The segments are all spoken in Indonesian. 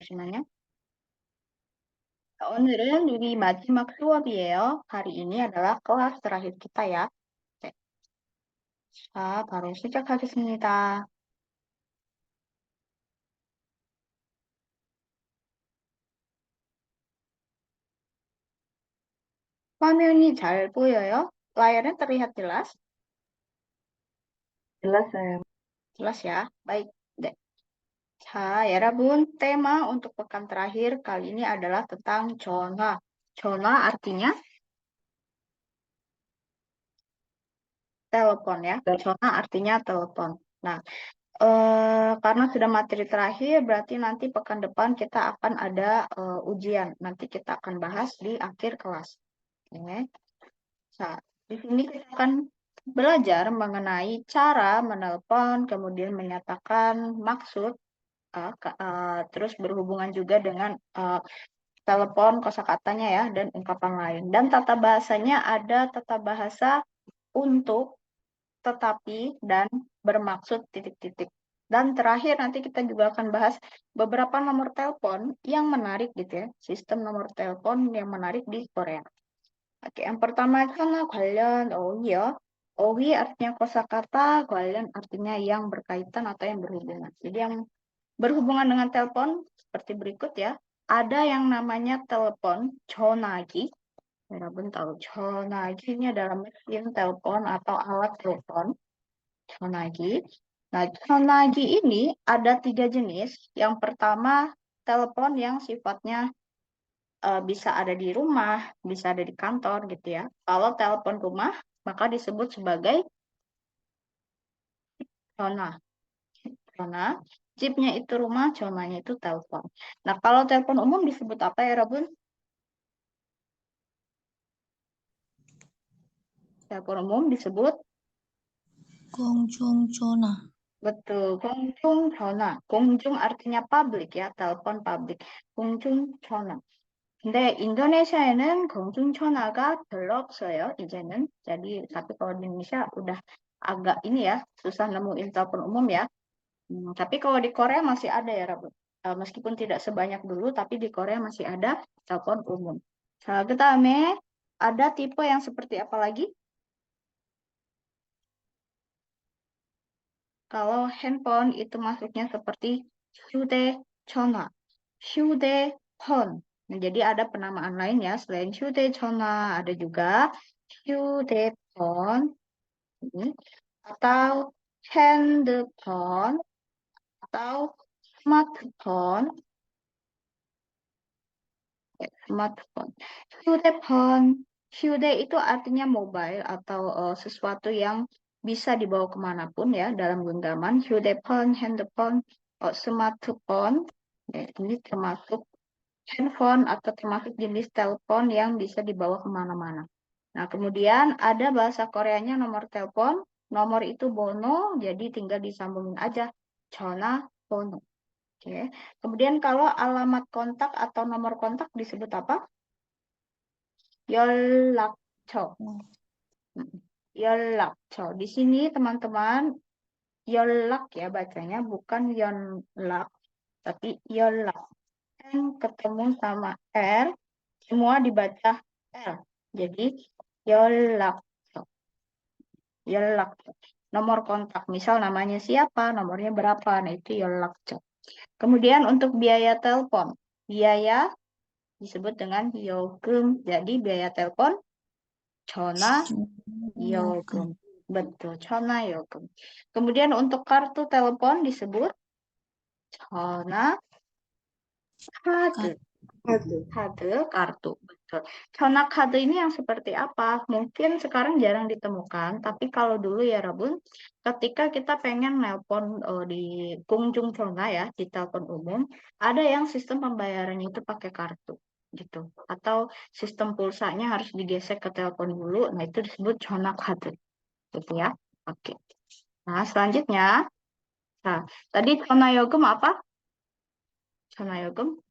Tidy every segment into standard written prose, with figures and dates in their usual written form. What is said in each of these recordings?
잠시만요. 오늘은 우리 마지막 수업이에요. hari ini adalah kelas terakhir kita ya. 네. 자, 바로 시작하겠습니다. 화면이 잘 보여요? layarnya terlihat jelas? Jelas saya. Jelas ya? Baik. 네. 자, 여러분, tema untuk pekan terakhir kali ini adalah tentang 전화. 전화 artinya telepon ya. 전화 artinya telepon. Nah, karena sudah materi terakhir, berarti nanti pekan depan kita akan ada ujian. Nanti kita akan bahas di akhir kelas. Oke. Nah, di sini kita akan belajar mengenai cara menelpon, kemudian menyatakan maksud, terus berhubungan juga dengan telepon, kosakatanya ya, dan ungkapan lain. Dan tata bahasanya ada tata bahasa untuk, tetapi, dan bermaksud titik-titik. Dan terakhir nanti kita juga akan bahas beberapa nomor telepon yang menarik gitu ya. Sistem nomor telepon yang menarik di Korea. Oke, yang pertama itu 관련 어휘요. 어휘 artinya kosakata, 관련 artinya yang berkaitan atau yang berhubungan. Jadi yang berhubungan dengan telepon seperti berikut ya. Ada yang namanya telepon 전화기. Yarabbun tahu 전화기 ini adalah mesin telepon atau alat telepon. 전화기. Nah, 전화기 ini ada 3 jenis. Yang pertama, telepon yang sifatnya bisa ada di rumah, bisa ada di kantor gitu ya. Kalau telepon rumah, maka disebut sebagai zona. Zona. Chipnya itu rumah, zonanya itu telepon. Nah, kalau telepon umum disebut apa ya, Rabun? Telepon umum disebut 공중전화. betul, 공중 전화. 공중 artinya public ya, telepon public. 공중 전화. 근데 인도네시아에는 공중전화가 별로 없어요, 이제는. Jadi, tapi kalau di Indonesia udah agak ini ya, susah nemuin telepon umum ya. Tapi kalau di Korea masih ada ya, Rabu. Meskipun tidak sebanyak dulu, tapi di Korea masih ada telepon umum. 그다음에 ada tipe yang seperti apa lagi? Kalau handphone itu masuknya seperti 휴대전화, 휴대폰. Nah, jadi ada penamaan lain ya, selain 휴대전화 ada juga 휴대폰 atau handphone atau smartphone. Smartphone. 휴대폰. 휴대 itu artinya mobile atau sesuatu yang bisa dibawa kemanapun ya dalam genggaman. 휴대폰, handphone, smartphone. Ya, ini termasuk handphone atau termasuk jenis telepon yang bisa dibawa kemana-mana. Nah, kemudian ada bahasa Koreanya nomor telepon. Nomor itu bono, jadi tinggal disambungin aja. 전화 번호. Oke. Kemudian kalau alamat kontak atau nomor kontak disebut apa? 연락처. 연락처. Di sini teman-teman 연락 ya bacanya bukan 연락 tapi 연락. N ketemu sama R semua dibaca L. Jadi 연락처. 연락처. Nomor kontak misal namanya siapa, nomornya berapa. Nah itu 연락처. Kemudian untuk biaya telepon. Biaya disebut dengan 요금. Jadi biaya telepon 전화 요금. Betul, 전화 요금. Kemudian untuk kartu telepon disebut 전화 카드. Kode kartu. Betul. 전화 카드 ini yang seperti apa? Mungkin sekarang jarang ditemukan, tapi kalau dulu ya Rabun, ketika kita pengen nelpon di kunjung 전화 ya, di telepon umum, ada yang sistem pembayarannya itu pakai kartu gitu. Atau sistem pulsanya harus digesek ke telepon dulu, nah itu disebut 전화 카드. Gitu ya. Oke. Nah, selanjutnya, nah, tadi 전화 요금 apa? 전화 요금?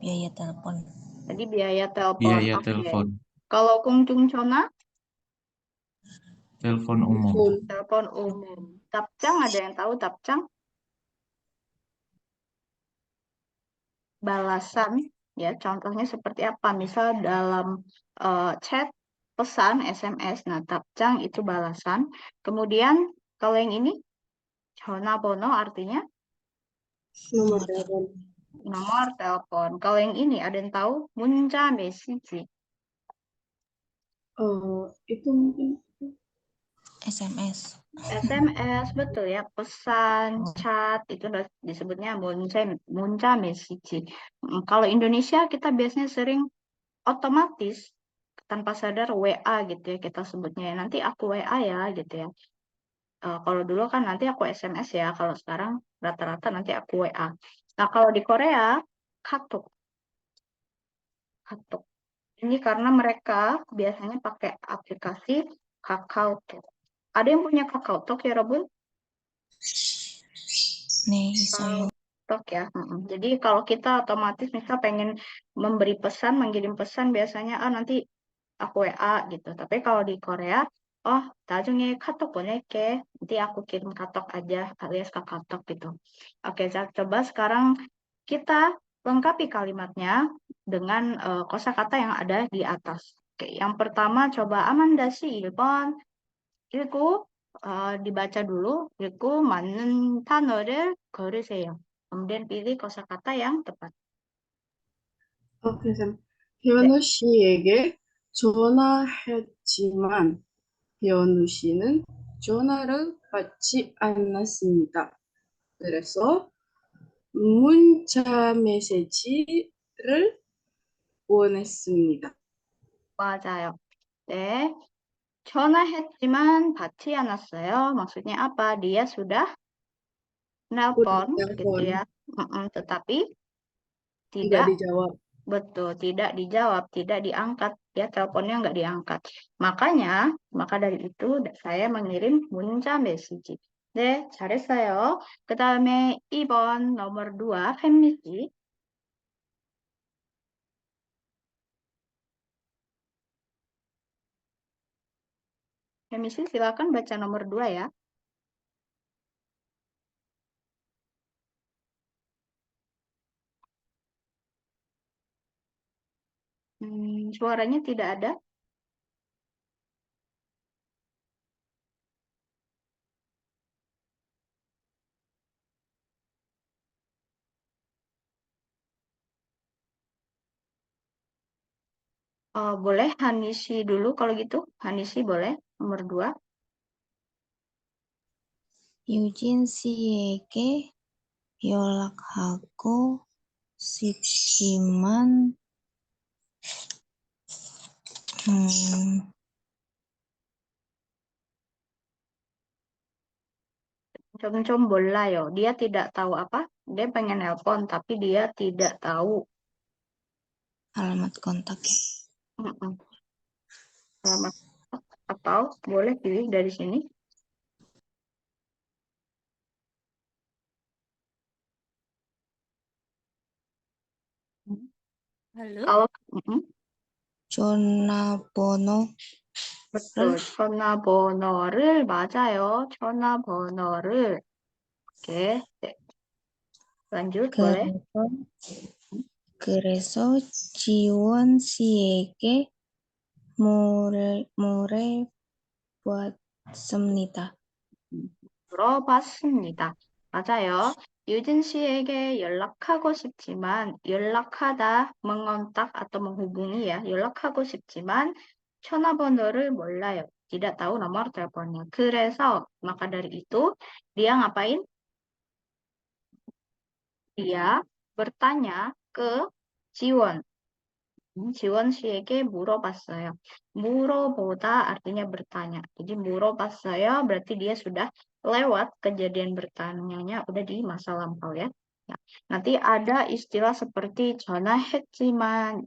Biaya telepon. Tadi biaya telepon. Biaya Oke. telepon. Kalau kunjung 전화? Telepon umum. Telepon umum. Tapcang ada yang tahu tapcang? balasan, ya contohnya seperti apa? Misal dalam chat, pesan, SMS, nah 답장 itu balasan. Kemudian kalau yang ini, 전화번호 artinya nomor telepon. nomor telepon. Kalau yang ini ada yang tahu? 문자 메시지. Itu mungkin SMS. SMS, betul ya, pesan, Oh. chat, itu disebutnya 문자 메시지. Kalau Indonesia kita biasanya sering otomatis tanpa sadar WA gitu ya kita sebutnya. Nanti aku WA ya gitu ya. Kalau dulu kan nanti aku SMS ya, kalau sekarang rata-rata nanti aku WA. Nah, kalau di Korea, katuk. Katuk. Ini karena mereka biasanya pakai aplikasi KakaoTalk. Ada yang punya KakaoTalk ya, Robun? 네, 있어요. TikTok ya. Jadi kalau kita otomatis misal pengen memberi pesan, mengirim pesan biasanya nanti aku WA gitu. Tapi kalau di Korea, oh 나중에 카톡 보낼게. Nanti aku kirim katok aja alias kakak gitu. Oke, coba sekarang kita lengkapi kalimatnya dengan kosakata yang ada di atas. Oke, yang pertama coba Amanda sih 1번 읽고 dibaca dulu, 읽고 맞는 단어를 고르세요. Kemudian pilih kosakata yang tepat. 오케이, 쌤. 네. 현우 씨에게 전화했지만 현우 씨는 전화를 받지 않았습니다. 그래서 문자 메시지를 보냈습니다. 맞아요. 네. 전화했지만 받지 않았어요. Maksudnya apa? Dia sudah 우리 nelpon gitu telepon ya. Tetapi tidak tidak dijawab. betul, tidak dijawab, tidak diangkat. Ya, teleponnya nggak diangkat. Maka dari itu saya mengirim 문자 메시지. 네, 잘했어요. 그다음에 2번 nomor 2, 햄미 씨. 햄미 씨 silakan baca nomor 2 ya. Suaranya tidak ada. Boleh Hanisi dulu kalau gitu. Hanisi boleh nomor 2. 유진 씨에게 연락하고 싶지만 Cum 몰라요. Dia tidak tahu apa? Dia pengen nelpon tapi dia tidak tahu alamat kontaknya. alamat atau boleh pilih dari sini. Halo? Kalau 전화번호 betul, 전화번호를 맞아요. 전화번호를. Oke, lanjut boleh. 그래서 지원 씨에게 물어봤습니다. 물어봤습니다. 맞아요. 유진 씨에게 연락하고 싶지만 연락하다 mengontak atau menghubungi ya. 연락하고 싶지만 전화번호를 몰라요. Tidak tahu nomor teleponnya. 그래서 maka dari itu dia ngapain? Dia bertanya ke 지원. 지원 씨에게 물어봤어요. 물어보다 artinya bertanya. Jadi 물어봤어요 berarti dia sudah lewat kejadian bertanyanya udah di masa lampau ya. Nah, nanti ada istilah seperti 전화했지만,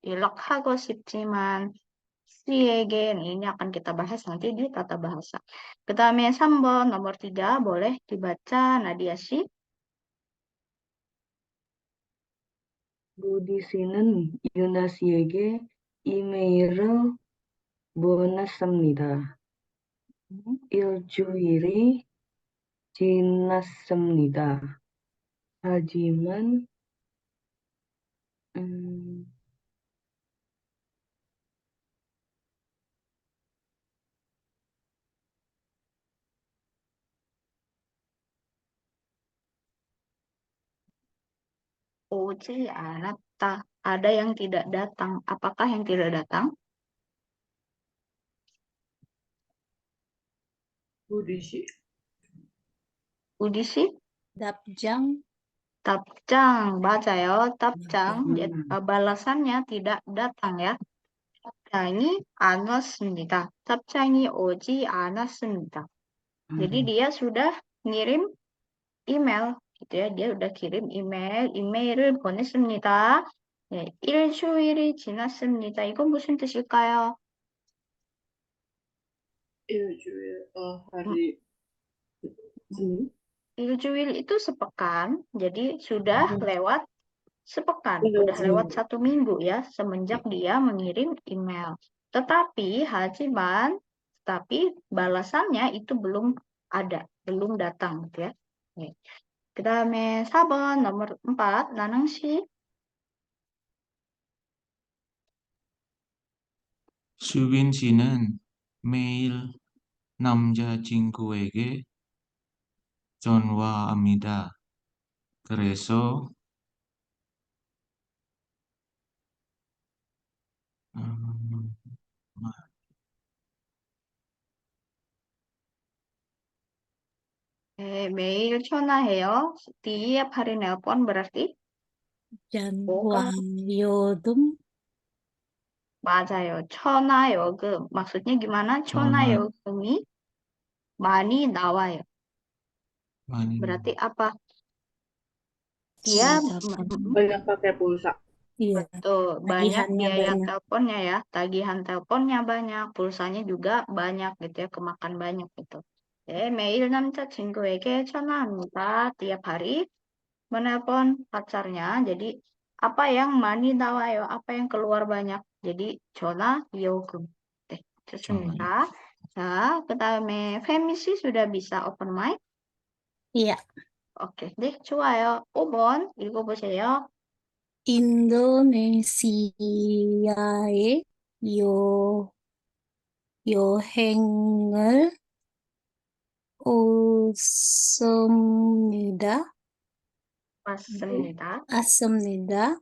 연락하고 싶지만, 씨에게 ini akan kita bahas nanti di tata bahasa. 그다음에 3번 nomor 3 boleh dibaca Nadia Sy. 루디 씨는 유나 씨에게 이메일을 보냈습니다. 일주일이 지났습니다. 하지만 오지 않았다. Ada yang tidak datang. Apakah yang tidak datang? 우리시. 우디시? 답장. 답장. 맞아요. 답장. 음. Balasannya tidak datang ya. 답장이 안 왔습니다. 답장이 오지 않았습니다. Jadi dia sudah ngirim email gitu ya. Dia udah kirim email. 이메일을 보냈습니다. 네, 일주일이 지났습니다. 이건 무슨 뜻일까요? 일주일, hari. 일주일 itu sepekan. Jadi sudah lewat sepekan. Lewat Udah lewat seminggu. 1 minggu ya. Semenjak dia mengirim email. Tetapi balasannya itu belum ada. Belum datang gitu ya. 네. 그 다음에 4번 nomor 4 나능 씨. 수빈 씨는 매일 남자친구에게 전화합니다. 그래서 음, 매일 전화해요. Tiap hari nelpon berarti 전화요금. 맞아요. 전화요금. Maksudnya gimana? 전화 전화요금이 많이 나와요. 많이 Berarti apa? Dia Banyak pakai pulsa. Iya. betul, banyak Tagihannya biaya banyak. teleponnya ya. Tagihan teleponnya banyak, pulsanya juga banyak gitu ya, kemakan banyak gitu. 매일 남자친구에게 전화합니다. Tiap hari menelpon pacarnya. Jadi apa yang 많이 나와요? Apa yang keluar banyak? Jadi 전화요금. 네, 좋습니다. 자, 그다음에 페미 씨 sudah bisa open mic? Iya. 오케이, 네, 좋아요. 5번 읽어보세요. 인도네시아에 여행을 왔습니다. 맞습니다.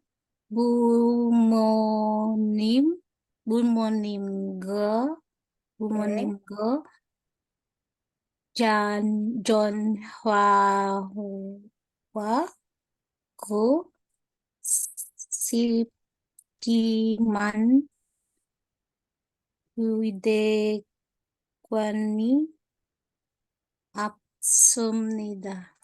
부모님과 전화와 싶지만 휴대폰이 없습니다.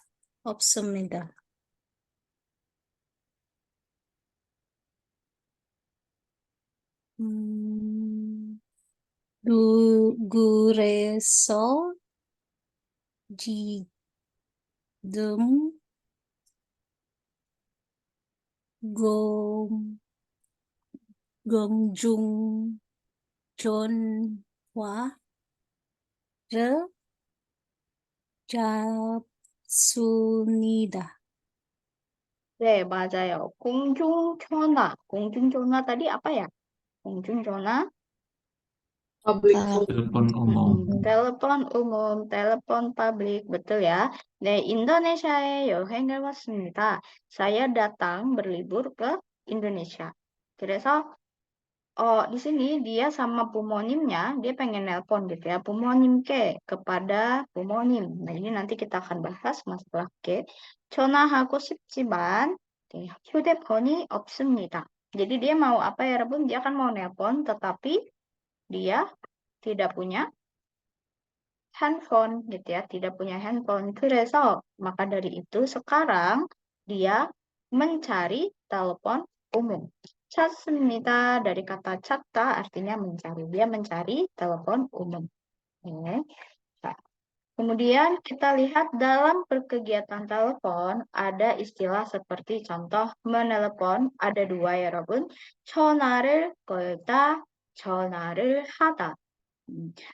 그래서 지금 공중 전화를 잡습니다. 네, 맞아요. 공중전화. 공중전화 tadi apa ya? 공중전화? Public phone. telepon umum. telepon umum, telepon publik, betul ya. 네, 인도네시아에 여행을 왔습니다. Saya datang berlibur ke Indonesia. Kira-kira di sini dia sama bumonimnya, dia pengen nelpon gitu ya. 부모님께 kepada bumonim. Nah, ini nanti kita akan bahas masalah ke. 전화하고 싶지만 휴대폰이 없습니다. Jadi dia mau apa ya, Rebun? Dia kan mau nelpon, tetapi dia tidak punya handphone gitu ya, tidak punya handphone. 그래서 maka dari itu sekarang dia mencari telepon umum. 찾습니다 dari kata 찾다 artinya mencari. Dia mencari telepon umum. Oke. Nah, kemudian kita lihat dalam berkegiatan telepon ada istilah seperti contoh menelepon ada 2 ya, Robun. 전화를 걸다, 전화를 하다.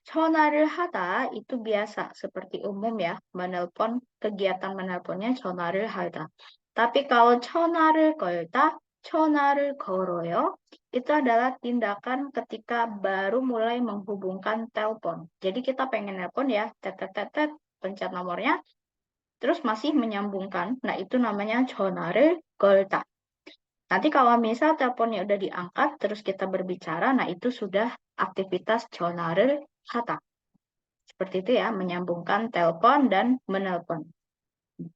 전화를 하다 itu biasa seperti umum ya, menelpon, kegiatan menelponnya 전화를 하다. Tapi kalau 전화를 걸다, 전화를 걸어요, itu adalah tindakan ketika baru mulai menghubungkan telepon. Jadi kita pengen nelpon ya, tet tet tet tet, pencet nomornya, terus masih menyambungkan. Nah, itu namanya 전화를 걸다. Nanti kalau misal teleponnya udah diangkat, terus kita berbicara, nah itu sudah aktivitas 전화를 하다. Seperti itu ya, menyambungkan telepon dan menelpon.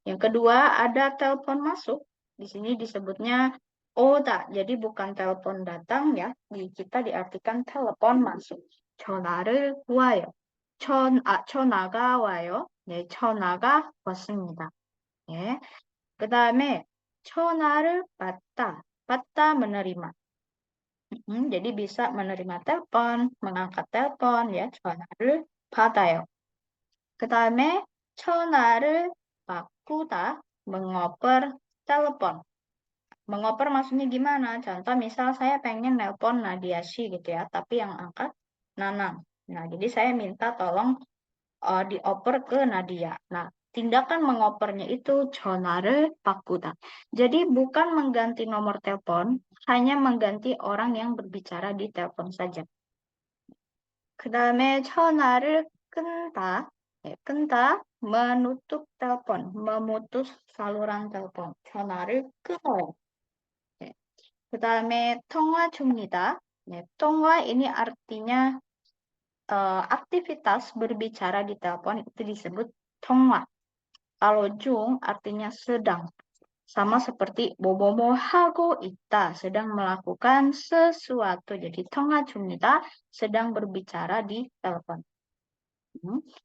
Yang kedua, ada telepon masuk. Di sini disebutnya oda. Jadi bukan telepon datang ya. Di kita diartikan telepon masuk. 전화를 와요. 전화가 와요. 네, 전화가 왔습니다. 예. 그다음에 전화를 받다. 받다 menerima. Jadi bisa menerima telepon, mengangkat telepon ya. 전화를 받아요. 그다음에 전화를 바꾸다, mengoper telepon. Mengoper maksudnya gimana? Contoh misal saya pengen nelpon Nadia Shi gitu ya, tapi yang angkat Nanang. Nah, jadi saya minta tolong dioper ke Nadia. Nah, tindakan mengopernya itu 전화를 바꾸다. Jadi bukan mengganti nomor telepon, hanya mengganti orang yang berbicara di telepon saja. 그다음에 전화를 끊다. 끊다, menutup telepon, memutus saluran telepon. 전화를 끊어요. 그다음에 통화 중이다. 통화 ini artinya aktivitas berbicara di telepon itu disebut 통화. Kalau 중 artinya sedang. Sama seperti 뭐뭐뭐 하고 있다, sedang melakukan sesuatu. Jadi 통화 중이다, sedang berbicara di telepon.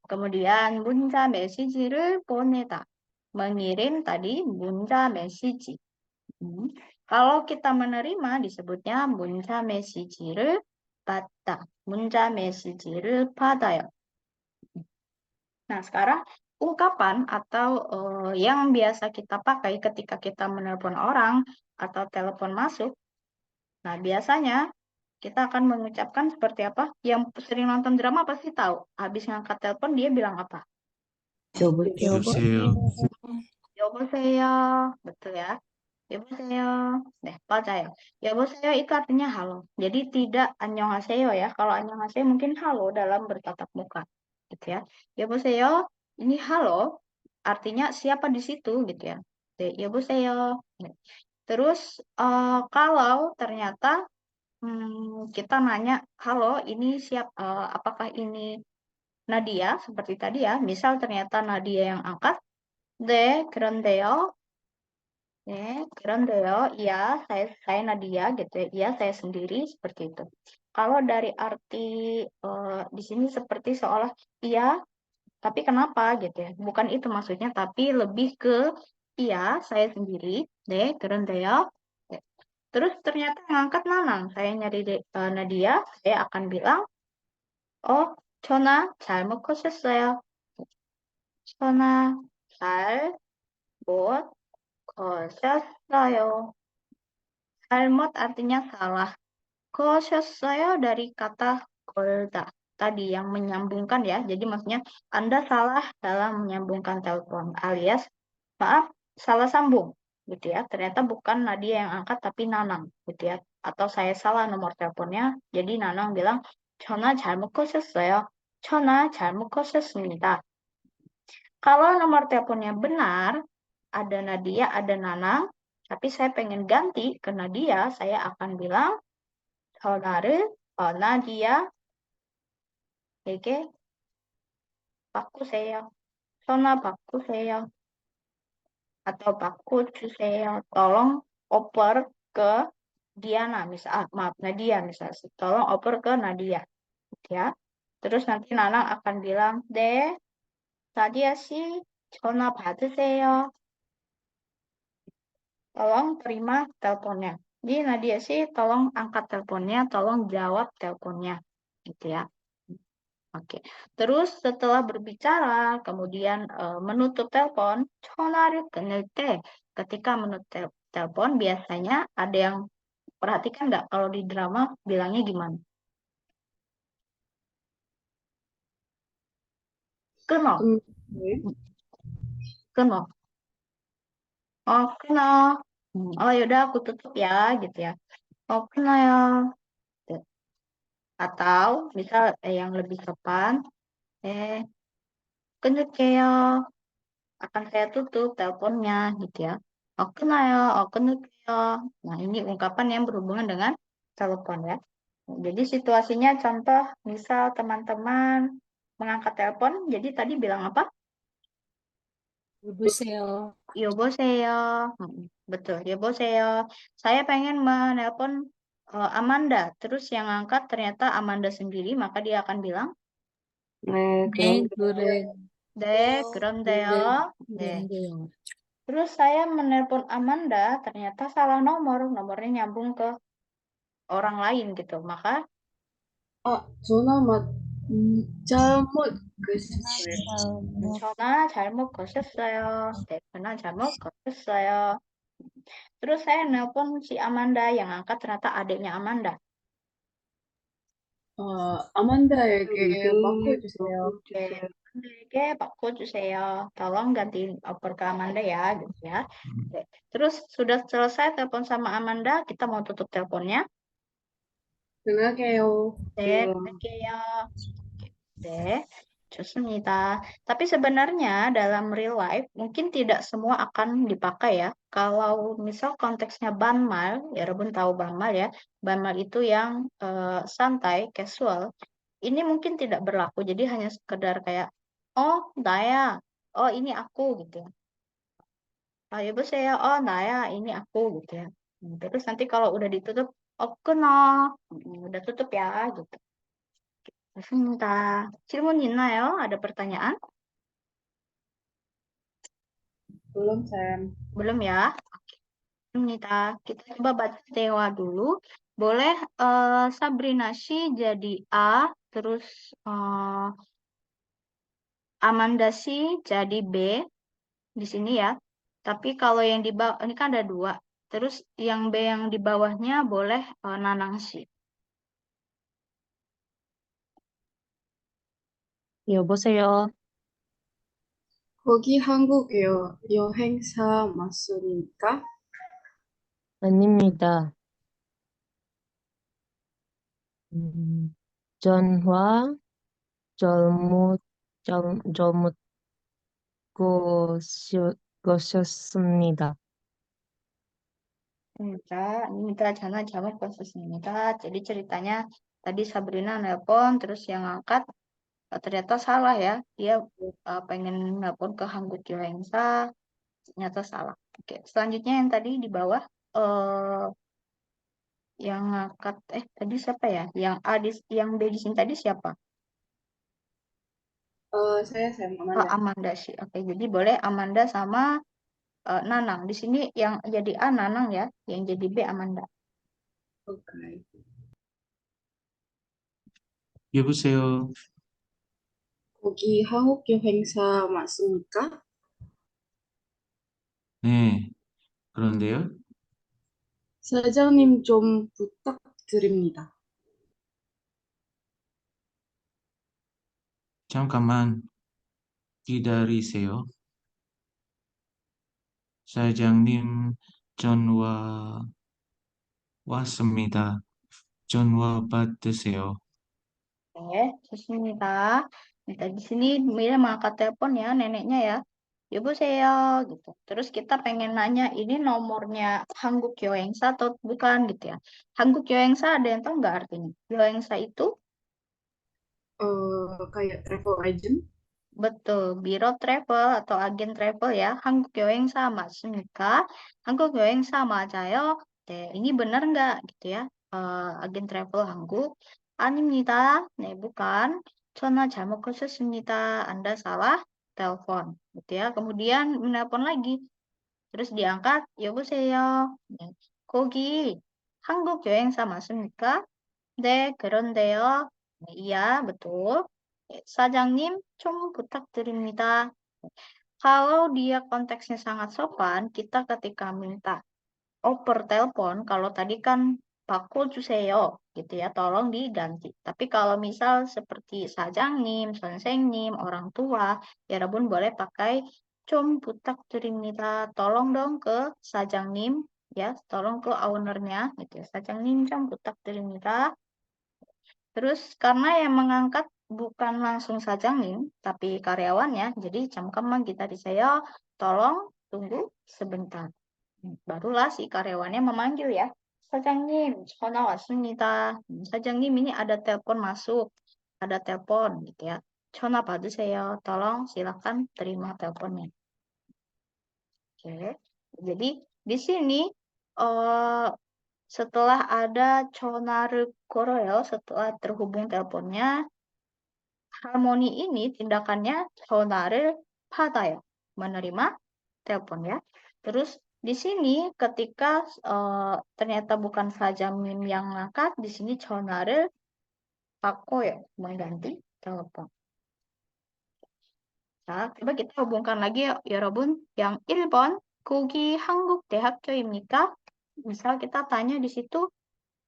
Kemudian 문자 메시지를 보내다. Mengirim tadi 문자 메시지. Kalau kita menerima disebutnya 문자 메시지를 받다. 문자 메시지를 받아요. Nah, sekarang ungkapan atau yang biasa kita pakai ketika kita menelpon orang atau telepon masuk. Nah, biasanya kita akan mengucapkan seperti apa? Yang sering nonton drama pasti tahu. Habis ngangkat telepon dia bilang apa? 여보세요. 여보세요. Betul ya. 여보세요. 네, 맞아요. 여보세요 itu artinya halo. Jadi tidak 안녕하세요 ya. Kalau 안녕하세요 mungkin halo dalam bertatap muka. Gitu ya. 여보세요, ini halo. Artinya siapa di situ gitu ya. 여보세요. Terus kalau ternyata kita nanya, halo ini apakah ini Nadia seperti tadi ya. Misal ternyata Nadia yang angkat. 네, 그런데요. 네, 그런데요. Iya, saya Nadia gitu ya. Iya, saya sendiri seperti itu. Kalau dari arti di sini seperti seolah iya, tapi kenapa gitu ya. Bukan itu maksudnya, tapi lebih ke iya, saya sendiri. 네, 그런데요. Terus ternyata ngangkat Nanang. Saya nyari Nadia, saya akan bilang, oh, 전화 잘못 거셨어요. 전화 잘못 거셨어요. 잘못 artinya salah. 거셨어요 dari kata 걸다. Tadi yang menyambungkan ya. Jadi maksudnya Anda salah dalam menyambungkan telepon. Alias, maaf, salah sambung. Gitu ya. Ternyata bukan Nadia yang angkat tapi Nanang. Gitu ya. Atau saya salah nomor teleponnya. Jadi Nanang bilang, 전화 잘못 거셨어요. 전화 잘못 거셨습니다. Kalau nomor teleponnya benar, ada Nadia, ada Nanang, tapi saya pengen ganti ke Nadia, saya akan bilang 전화를 나디아에게 바꾸세요. 전화 바꾸세요. Atau 바꿔주세요. Tolong oper ke Diana, maaf, Nadia misalnya. Tolong oper ke Nadia. Ya. Terus nanti Nanang akan bilang, 네, 나디아 씨, 전화 받으세요. Tolong terima teleponnya. Jadi Nadia sih tolong angkat teleponnya, tolong jawab teleponnya. Gitu ya. Oke. Terus setelah berbicara, kemudian menutup telepon, 전화를 끊을 때, ketika menutup telepon biasanya ada yang perhatikan nggak kalau di drama bilangnya gimana? 끊어, 네. 끊어. Oh, 끊어. Oh, yaudah aku tutup ya, gitu ya. Oh, 끊어요. Gitu. Atau misal yang lebih sopan, 끊을게요. Akan saya tutup teleponnya gitu ya. 끊어요, 끊을게요. Nah, ini ungkapan yang berhubungan dengan telepon ya. Jadi situasinya contoh, misal teman-teman mengangkat telepon, jadi tadi bilang apa? 여보세요. Yoboseo. Betul, yoboseo. Saya pengen menelpon Amanda, terus yang angkat ternyata Amanda sendiri, maka dia akan bilang, 네, 네, 그럼 네, 그런데요. 네. 그런데요. Terus saya menelpon Amanda, ternyata salah nomor, nomornya nyambung ke orang lain gitu. Maka 아, 잘못 걸었어요. 전화 잘못 거셨어요. 네, 전화 잘못 거셨어요. Terus saya nelpon si Amanda, yang angkat ternyata adiknya Amanda. 아만다에게 이게 바꿔주세요. 바꿔주세요. Oke, 바꿔주세요. Tolong gantiin oper ke Amanda ya, gitu ya. Oke. Terus sudah selesai telepon sama Amanda, kita mau tutup teleponnya. 전화해요. 네, 할게요. Oke, 좋습니다. Tapi sebenarnya dalam real life mungkin tidak semua akan dipakai ya. Kalau misal konteksnya banmal, ya Rebun tahu banmal ya. Banmal itu yang santai, casual. Ini mungkin tidak berlaku. Jadi hanya sekedar kayak, oh Daya, oh ini aku gitu ya. Ayo bu saya, oh Daya, ini aku gitu ya. Terus nanti kalau udah ditutup, oh kenal, udah tutup ya gitu. 좋습니다. 질문 있나요? Ada pertanyaan? belum, Sam. Belum ya? Oke. Nita, kita coba baca Dewa dulu. Boleh Sabrina Shi jadi A, terus Amanda Shi jadi B di sini ya. Tapi kalau yang di bawah, ini kan ada dua. Terus yang B yang di bawahnya boleh Nanang Shi. 여보세요. 거기 한국 여행사 맞습니까? 아닙니다. 전화 잘못 거셨습니다. Nita jangan jawab posisinya. Jadi ceritanya tadi Sabrina nelpon, terus yang angkat ternyata salah ya. Dia pengen nelpon ke Hanggut Yoengsa, ternyata salah. Oke, selanjutnya yang tadi di bawah yang angkat tadi siapa ya? Yang A yang B di sini tadi siapa? saya Sam, Oh, Amanda. Amanda sih. Oke, jadi boleh Amanda sama Nanang. Di sini yang jadi A Nanang ya, yang jadi B Amanda. 오케이. 여보세요. 거기 한국 여행사 맞습니까? 네, 그런데요. 사장님 좀 부탁드립니다. 잠깐만 기다리세요. 사장님 전화 왔습니다. 전화 받으세요. Oke, 좋습니다. Nah, di sini Mira mengangkat telepon ya, neneknya ya. Ibu saya gitu. Terus kita pengen nanya, ini nomornya Hanguk Yoengsa atau bukan gitu ya. Hanguk Yoengsa ada yang tahu nggak artinya? Yoengsa itu kayak travel agent. betul, biro travel atau agen travel ya. Hanguk Yoengsa 맞습니까? Hanguk Yoengsa 맞아요? 네, ini benar nggak gitu ya? 아gen travel 한국 아닙니다. 네, bukan. 전화 잘못 거셨습니다. Anda salah telepon gitu ya. Kemudian menelpon lagi. Terus diangkat, 여보세요. 네. 거기 한국 여행사 맞습니까? 네, 그런데요. 네, iya, betul. 사장님, 좀 부탁드립니다. Kalau dia konteksnya sangat sopan, kita ketika minta oper telepon, kalau tadi kan 바꿔주세요 gitu ya, tolong diganti. Tapi kalau misal seperti 사장님, 선생님, orang tua, ya Rabun boleh pakai 좀 부탁드립니다. Tolong dong ke 사장님, ya, tolong ke ownernya gitu ya. 사장님 좀 부탁드립니다. Terus karena yang mengangkat bukan langsung 사장님, tapi karyawannya, jadi 잠깐만 기다리세요. Tolong tunggu sebentar. Barulah si karyawannya memanggil ya. 사장님, 전화 왔습니다. 사장님 ini ada telepon masuk. Ada telepon gitu ya. 전화 받으세요. Tolong silakan terima teleponnya. Oke. Jadi di sini setelah ada 전화를 걸어요, setelah terhubung teleponnya, harmoni ini tindakannya 전화를 받아요, menerima telepon ya. Terus di sini ketika ternyata bukan Sajamim yang ngangkat, di sini 전화를 받고요, mengganti telepon. Nah, coba kita hubungkan lagi ya, 여러분. Yang 1번, 거기 한국 대학교입니까? Misal kita tanya di situ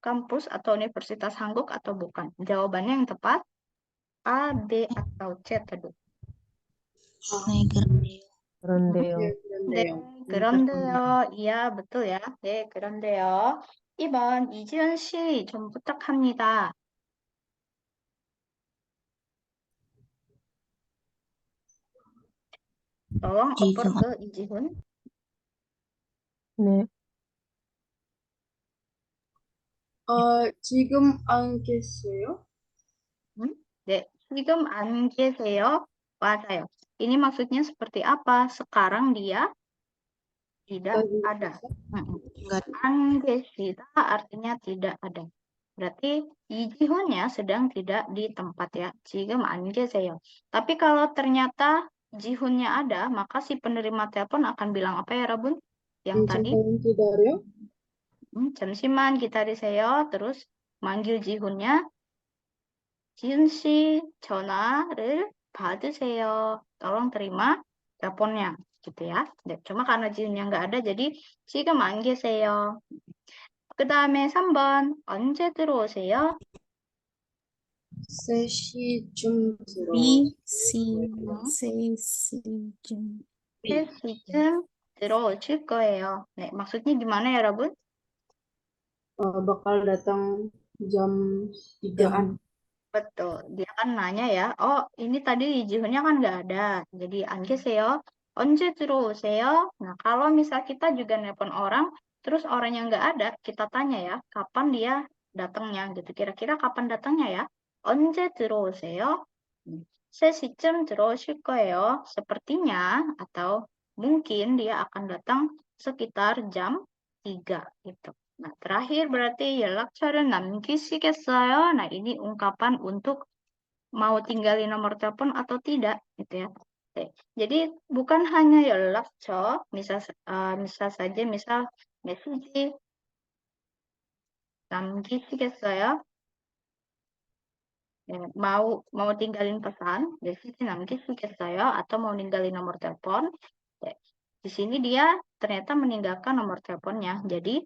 kampus atau Universitas Hangguk atau bukan. Jawabannya yang tepat A, B, atau C tadi. 네, 그런데요. 그런데요. 네, 네, 그런데요. 그런데요. iya, betul ya. 네, 그런데요. 2번, 이지은 씨, 좀 부탁합니다. Tolong oper 지금 ke 이지훈. 네, 지금 안 계세요? 네, 지금 안 계세요? 맞아요. Ini maksudnya seperti apa? Sekarang dia tidak lagi ada. Mm-mm. enggak 안 계시다 artinya tidak ada. Berarti 이지훈nya sedang tidak di tempat ya. 지금 안 계세요. Tapi kalau ternyata 지훈nya ada, maka si penerima telepon akan bilang apa ya, Rabun? Yang tadi, 잠깐 기다려. 잠시만 기다리세요. Terus manggil 지훈nya, 지훈 씨 전화를 받으세요. Tolong terima teleponnya, gitu ya. Cuma karena 지훈nya nggak ada, jadi 지금 안 계세요. 그 다음에 3번, 언제 들어오세요? 3시쯤 B, 들어오세요. C, C, 좀 3시쯤 들어오실 거예요. 네, maksudnya gimana ya, Rabun? bakal datang jam 3-an. Betul, dia kan nanya ya, oh ini tadi Jihunnya kan nggak ada, jadi 안계세요, 언제 들어오세요? Nah, kalau misal kita juga nelpon orang, terus orangnya nggak ada, kita tanya ya, kapan dia datangnya gitu, kira-kira kapan datangnya ya? 언제 들어오세요? 3시쯤 들어오실 거예요. Sepertinya atau mungkin dia akan datang sekitar jam 3 gitu. Nah, terakhir berarti 연락처를 남기시겠어요? Nah, ini ungkapan untuk mau tinggalin nomor telepon atau tidak, gitu ya. Oke. Jadi bukan hanya 연락처, misal saja, misal 메시지 남기시겠어요? Ya, mau tinggalin pesan, 메시지 남기시겠어요? Atau mau ninggalin nomor telepon. Ya, di sini dia ternyata meninggalkan nomor teleponnya. Jadi,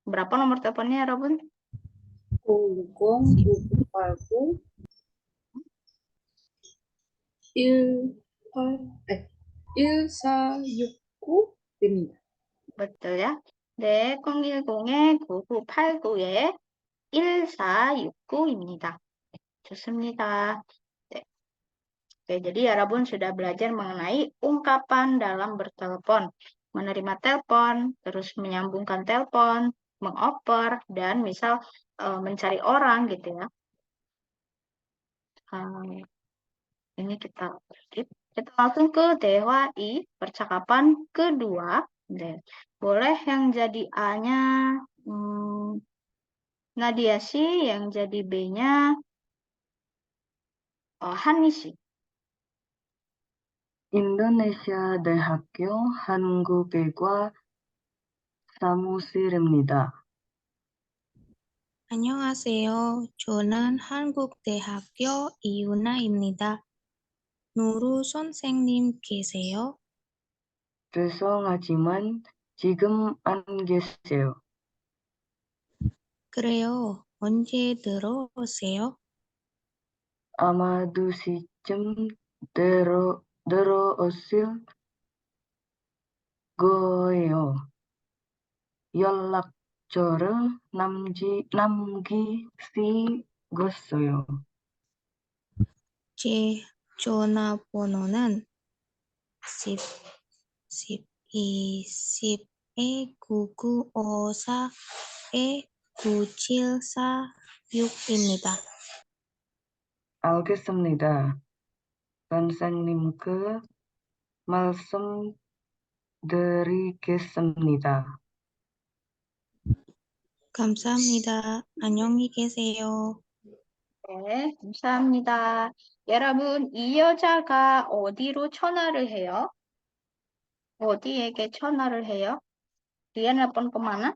berapa nomor teleponnya, Robun? 00-5989 1469입니다. betul ya. 네, 010-9989에 1469입니다. 좋습니다. 네. Oke, jadi ya Rabun sudah belajar mengenai ungkapan dalam bertelepon. Menerima telepon, terus menyambungkan telepon, mengoper, dan misal mencari orang gitu ya. Ini kita skip. Kita langsung ke 대화 2, percakapan kedua. Boleh yang jadi A-nya Nadia sih, yang jadi B-nya Hani sih. 인도네시아 대학교 한국외과 사무실입니다. 안녕하세요. 저는 한국대학교 이유나입니다. 누루 선생님 계세요? 죄송하지만 지금 안 계세요. 그래요. 언제 들어오세요? 아마 2시쯤 들어오실 거예요. 연락처를 남기시겠어요? 제 전화번호는 10, 20에 9954에 9746입니다. 알겠습니다. 선생님께 말씀드리겠습니다. 감사합니다. 안녕히 계세요. 네, 감사합니다. 여러분, 이 여자가 어디로 전화를 해요? 어디에게 전화를 해요? Dia nelpon kemana?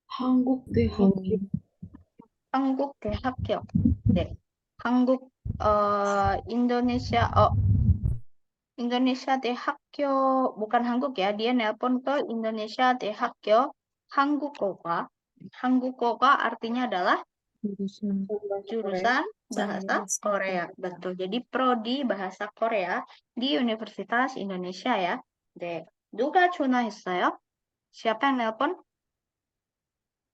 한국대학교. 한국대학교. 네. 한국, Indonesia, Indonesia 대학교, bukan 한국 ya, dia nelpon ke Indonesia 대학교 한국어가. 한국어가 artinya adalah jurusan bahasa Korea. Betul. Jadi prodi bahasa Korea di Universitas Indonesia ya. 네. 누가 전화했어요? Siapa yang nelpon?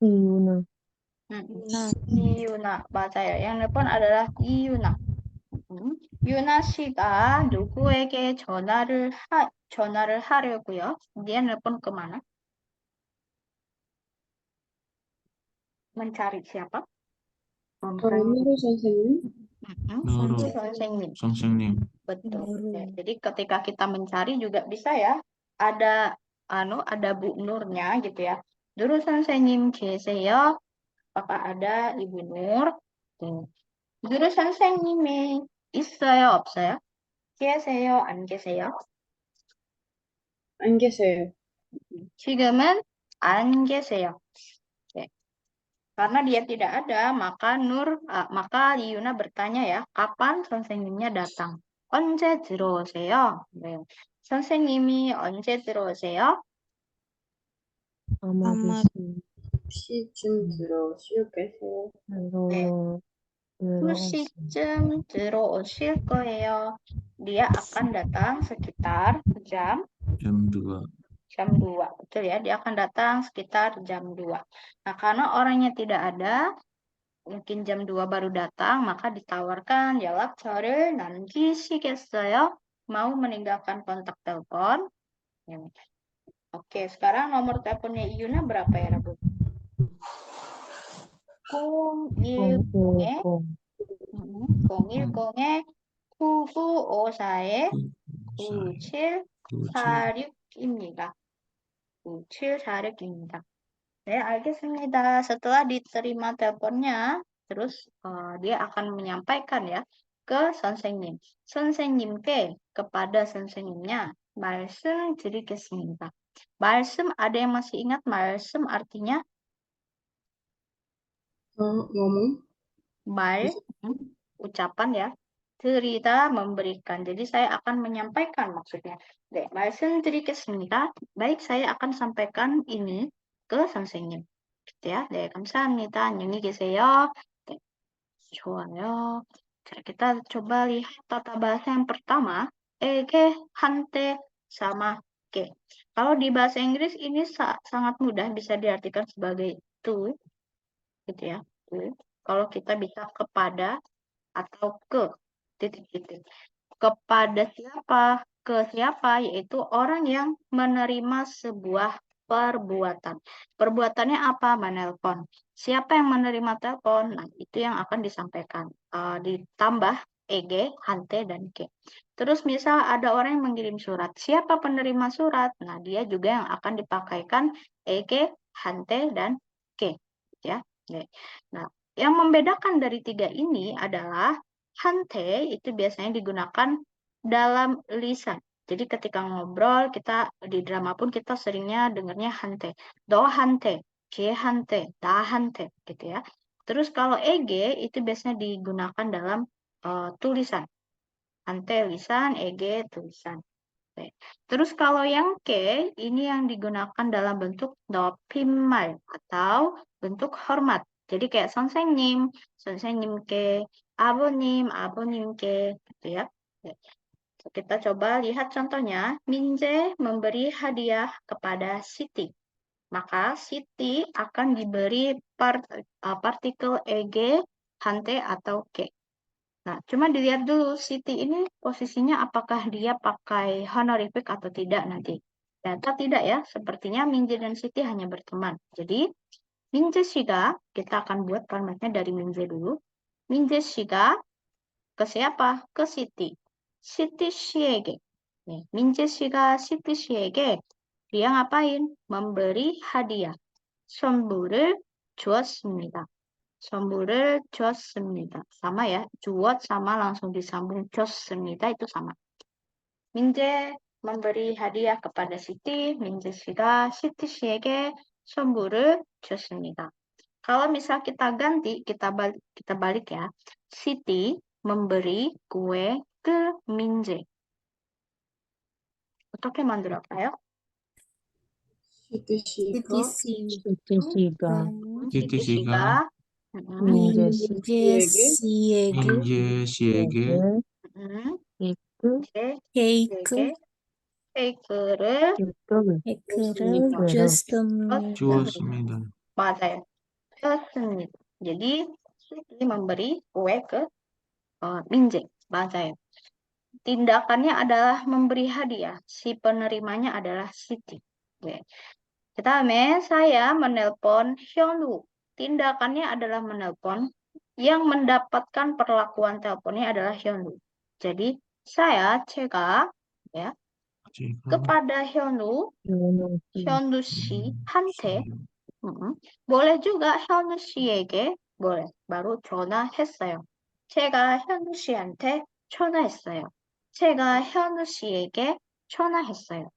이유는 이유나. 맞아요. yang nelpon adalah 이유나. 유나 씨가 누구에게 전화를 하려고요? Dia nelpon kemana? mencari siapa? Nuru 선생님. Nurul 선생님. 선생님. Betul. Ya, jadi ketika kita mencari juga bisa ya. Ada Bu Nurnya gitu ya. Nurul 선생님 계세요? Apakah ada Ibu Nur? Nurul 선생님이 있어요, 없어요? 계세요, 안 계세요? 안 계세요. 지금은 안 계세요. 네. Karena dia tidak ada, maka maka Yuna bertanya ya, kapan 선생님nya datang? 언제 들어오세요? 네. 선생님이 언제 들어오세요? 아마 아마 2시쯤 들어오시오 계세요. 네. 2시쯤 들어오실 거예요. Dia akan datang sekitar jam jam 2. 2. Betul ya, dia akan datang sekitar jam 2. Nah, karena orangnya tidak ada, mungkin jam 2 baru datang, maka ditawarkan, jawab 저를 남기시겠어요? Mau meninggalkan kontak telepon? Ya. Oke, sekarang nomor teleponnya Iyuna berapa ya, Rabu? 010에 9954에 9746입니다. 9746입니다. 네, 알겠습니다. Setelah diterima teleponnya, terus dia akan menyampaikan ya ke 선생님. 선생님께, kepada 선생님nya, 말씀드리겠습니다. 말씀, ada yang masih ingat 말씀 artinya? ngomong. Ucapan ya. 드리다, memberikan. Jadi saya akan menyampaikan maksudnya. 네, 말씀드리겠습니다. Baik, saya akan sampaikan ini ke 선생님. Gitu ya. 네, 감사합니다. 안녕히 계세요. 네, 좋아요. 자, kita coba lihat tata bahasa yang pertama. Ege, 한테, sama, ke. Kalau di bahasa Inggris ini sangat mudah bisa diartikan sebagai to, gitu ya. To. Kalau kita bisa kepada atau ke, titik-titik. Kepada siapa? Ke siapa? Yaitu orang yang menerima sebuah perbuatan. Perbuatannya apa? Menelpon. Siapa yang menerima telepon? Nah, itu yang akan disampaikan. Ditambah EG, hante, dan ke. Terus misal ada orang yang mengirim surat. Siapa penerima surat? Nah, dia juga yang akan dipakaikan EG, hante, dan ke. Ya. Nah, yang membedakan dari tiga ini adalah hante itu biasanya digunakan dalam lisan. Jadi ketika ngobrol, kita di drama pun kita seringnya dengarnya hante. Do hante, ke hante, da hante, gitu ya. Terus kalau eg itu biasanya digunakan dalam tulisan. Hante lisan, eg tulisan. Oke. Terus kalau yang ke, ini yang digunakan dalam bentuk 높임말 atau bentuk hormat. Jadi kayak 선생님, 선생님께, 아버님, 아버님께, gitu ya. Kita coba lihat contohnya. Minje memberi hadiah kepada Siti. Maka Siti akan diberi partikel eg, hante, atau ke. Nah, cuma dilihat dulu Siti ini posisinya apakah dia pakai honorific atau tidak nanti. Ternyata tidak ya, sepertinya Minje dan Siti hanya berteman. Jadi, Minje 씨가, kita akan buat kalimatnya dari Minje dulu. Minje 씨가 ke siapa? Ke Siti. Siti 씨에게. Nih, Minje 씨가 Siti 씨에게 dia ngapain? Memberi hadiah. 선물을 주었습니다. 선물을 주었습니다. sama ya, 주었 sama langsung disambung 줬습니다 itu sama. 민재 memberi hadiah kepada Siti, 민재 씨가 Siti 씨에게 선물을 줬습니다. Kalau misal kita ganti, kita balik ya. Siti memberi kue ke 민재. 어떻게 만들어볼까요? 시티 씨가 시티 씨가 시티 시티 씨가 민재 씨에게 씨에게 민재 씨에게 케이크 케이크를 케이크를 줬습니다. 주었습니다. 맞아요. 줬습니다. Jadi Siti memberi kue ke Minje. 맞아요. Tindakannya adalah memberi hadiah. Si penerimanya adalah Siti. Oke. Ketahuan saya menelpon Hyunwoo. Tindakannya adalah menelpon. Yang mendapatkan perlakuan teleponnya adalah Hyunwoo. Jadi saya 제가 ya 제가 kepada Hyunwoo 씨한테 boleh juga 현우 씨에게 boleh baru 전화했어요. 제가 현우 씨한테 전화했어요. 제가 현우 씨에게 전화했어요.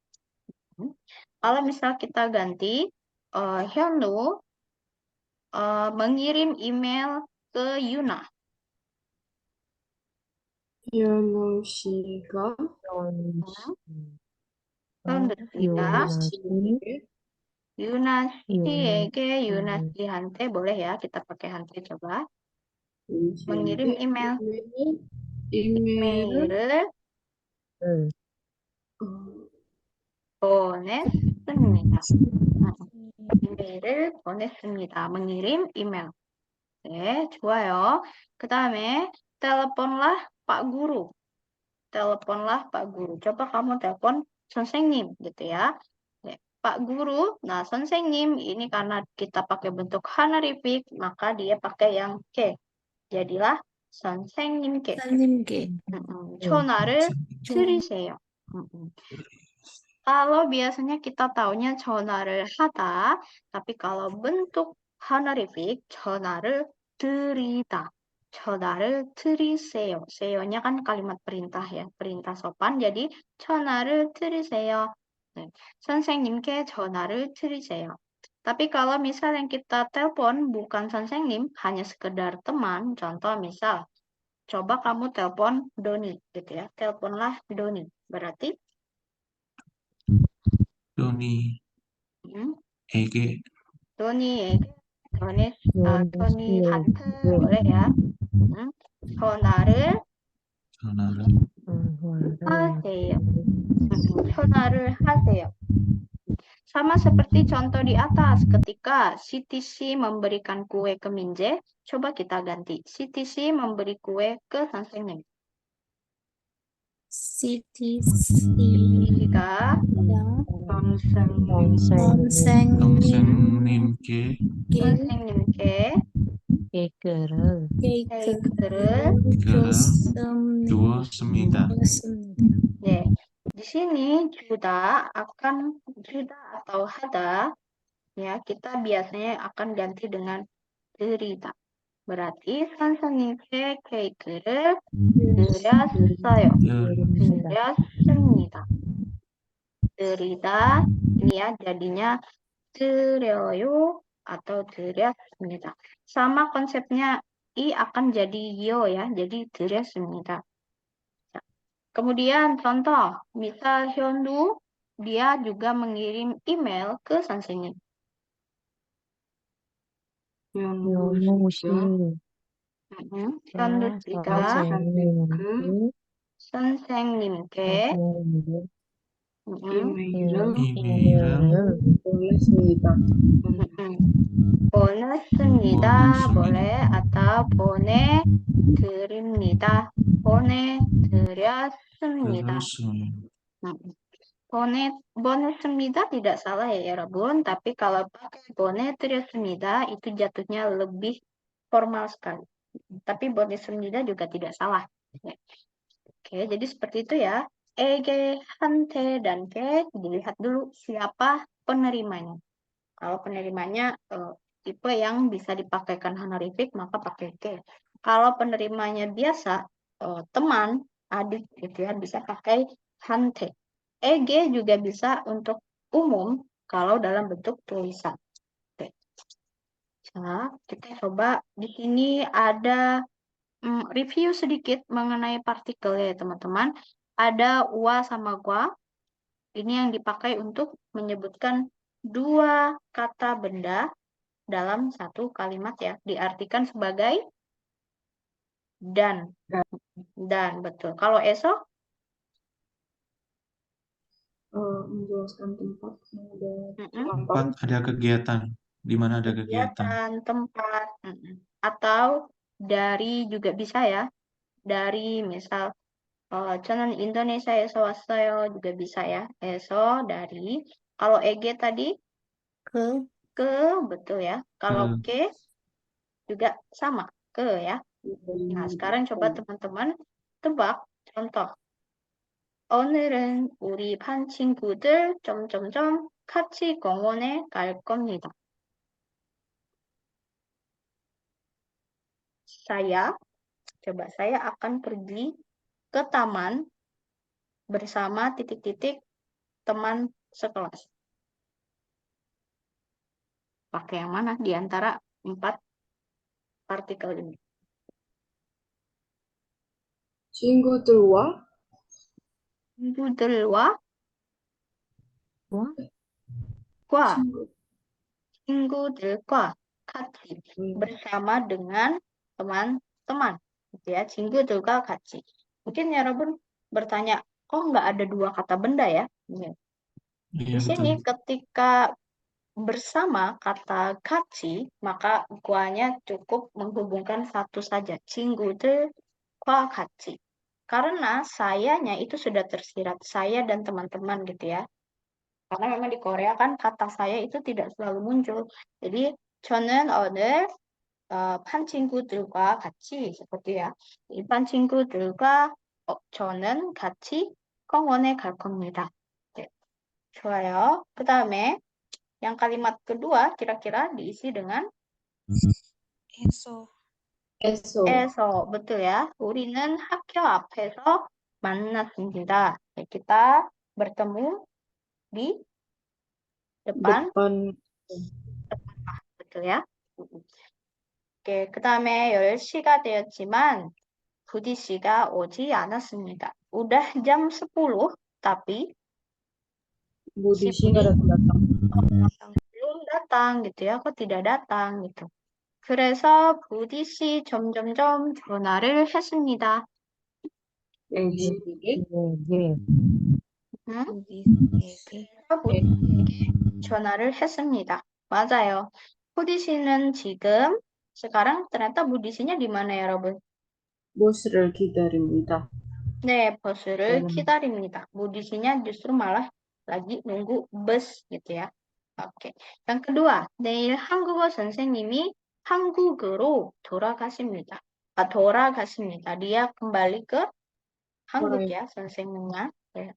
Kalau misal kita ganti 현우 mengirim email ke Yuna. 현우 씨가 현우 씨가 유나 Yuna 씨에게 Yuna 씨한테 boleh ya kita pakai 한테 coba. mengirim email. 이메일을 보냈습니다. 이메일을 보냈습니다. mengirim email. Oke, 좋아요. 그 다음에 teleponlah Pak Guru. Teleponlah Pak Guru. Coba kamu telepon 선생님 gitu ya. Oke, Pak Guru. Nah, 선생님 ini karena kita pakai bentuk honorific, maka dia pakai yang ke. Jadilah 선생님께. 전화를 드리세요. Kalau biasanya kita taunya 전화를 하다, tapi kalau bentuk honorific, 전화를 드리다. 전화를 드리세요. seyonya kan kalimat perintah ya, perintah sopan. Jadi 전화를 드리세요. 네, 선생님께 전화를 드리세요. Tapi kalau misal yang kita telepon bukan 선생님, hanya sekedar teman, contoh misal, coba kamu telepon Doni, gitu ya. Teleponlah Doni. Berarti 도니에게 Doni한테 boleh ya. 전화를 하세요. 전화를 하세요. Sama seperti contoh di atas, ketika Siti C memberikan kue ke Minje, coba kita ganti. Siti C memberi kue ke 선생님. Siti가 선생님께 선생님께 케이크를 케이크를 주었습니다. 네, di sini juda atau hada ya kita biasanya akan ganti dengan 드리다. berarti 선생님께 케이크를 드렸어요. 드렸습니다. 드리다 ini ya jadinya 드려요 atau 드렸습니다. Sama konsepnya i akan jadi yo ya, jadi 드렸습니다. Kemudian contoh, misal Hyunwoo dia juga mengirim email ke 선생님. 현우 씨 현우 씨가 선생님께 이메일을 보냈습니다. 보냈습니다. 보냈습니다. boleh atau 보내드립니다. 보내드렸습니다. 그렇습니다. 보냈습니다 tidak salah ya Rabun, tapi kalau pakai 보내드렸습니다 itu jatuhnya lebih formal sekali. Tapi 보냈습니다 juga tidak salah. Ya. Oke, jadi seperti itu ya. Ege, hante, dan ke. Dilihat dulu siapa penerimanya. Kalau penerimanya tipe yang bisa dipakaikan honorific, maka pakai ke. Kalau penerimanya biasa, teman, adik gitu ya, bisa pakai hante. EG juga bisa untuk umum kalau dalam bentuk tulisan. Oke. Nah, kita coba di sini ada review sedikit mengenai partikel ya teman-teman. Ada wa sama gua. Ini yang dipakai untuk menyebutkan dua kata benda dalam satu kalimat ya. Diartikan sebagai dan. Dan, betul. Kalau esok? Menjelaskan tempat yang ada Tempat ada kegiatan. Di mana ada kegiatan. tempat. Atau dari juga bisa ya. Dari misal 저는 인도네시아에서 왔어요 juga bisa ya. Eso dari. Kalau EG tadi ke betul ya. Kalau ke juga sama ke ya. Nah, sekarang coba teman-teman tebak contoh. 오늘은 우리 반 친구들 점점점 같이 공원에 갈 겁니다. Saya akan pergi ke taman bersama titik-titik teman sekelas. Pakai yang mana di antara 4 partikel ini? 친구들과 친구들과 같이 bersama dengan teman-teman gitu ya. 친구들과 같이. Mungkin ya Robun bertanya, kok nggak ada 2 kata benda ya? Di sini ketika bersama kata 같이, maka guanya cukup menghubungkan satu saja. 친구들과 같이. Karena sayanya itu sudah tersirat, saya dan teman-teman gitu ya. Karena memang di Korea kan kata saya itu tidak selalu muncul. Jadi 저는 오늘 반 친구들과 같이 seperti ya. 이 반 친구들과 저는 같이 공원에 갈 겁니다. 네. 좋아요. 그다음에 yang kalimat kedua kira-kira diisi dengan Eso. 에서, betul ya. 우리는 학교 앞에서 만났습니다. Kita bertemu di depan, betul ya. Oke, 그다음에 10시가 되었지만 부디 씨가 오지 않았습니다. Udah jam 10, tapi Budi 씨가 datang. belum datang gitu ya. Kok tidak datang gitu. 그래서 부디 씨 점점점 전화를 했습니다. 에게, 부디에게 전화를 했습니다. 맞아요. 부디 씨는 지금 sekarang ternyata 부디 씨nya di mana ya, Robin? 버스를 기다립니다. 네, 버스를 기다립니다. 부디 씨nya justru malah lagi nunggu bus gitu ya. Oke. Yang kedua, 내일 한국어 선생님이 한국으로 돌아가십니다. 돌아가십니다. Dia kembali ke 한국 ya, 선생님nya. 네.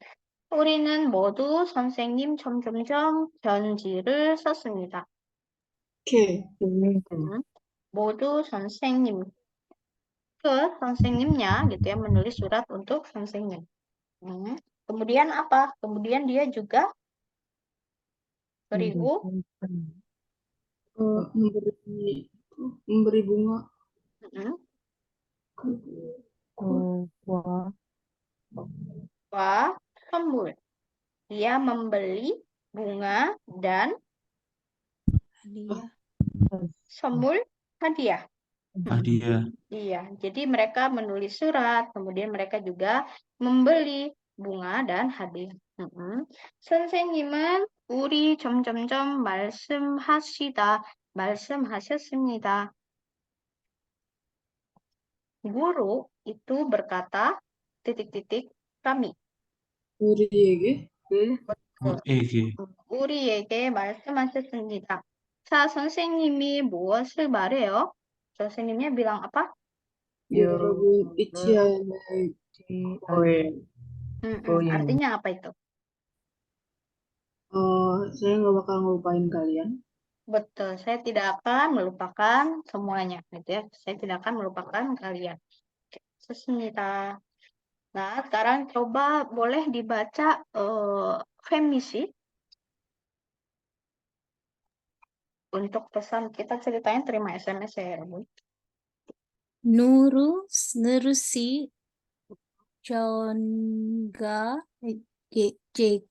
우리는 모두 선생님 점점점 편지를 썼습니다. 모두 선생님 ke 선생님nya gitu ya, menulis surat untuk 선생님. Kemudian apa? Kemudian dia juga beribu memberi bunga. Wah, 선물. Dia membeli bunga dan Hadiah. 선물 hadiah. Hadiah. Iya, jadi mereka menulis surat, kemudian mereka juga membeli bunga dan hadiah. 선생님은 우리 점점점 말씀하시다 말씀하셨습니다. Guru itu berkata, titik-titik, kami. 우리에게 우리에게 우리에게 말씀하셨습니다. 자, 선생님이 무엇을 말해요? 선생님이 bilang apa? 여러분 잊지 않을 거예요. Artinya apa itu? Saya nggak bakal ngelupain kalian. Betul, saya tidak akan melupakan semuanya, gitu ya. Saya tidak akan melupakan kalian. Sesmita. Nah, sekarang coba boleh dibaca Femisi untuk pesan kita ceritanya terima SMS ya, Bu. 누르시 전가 제가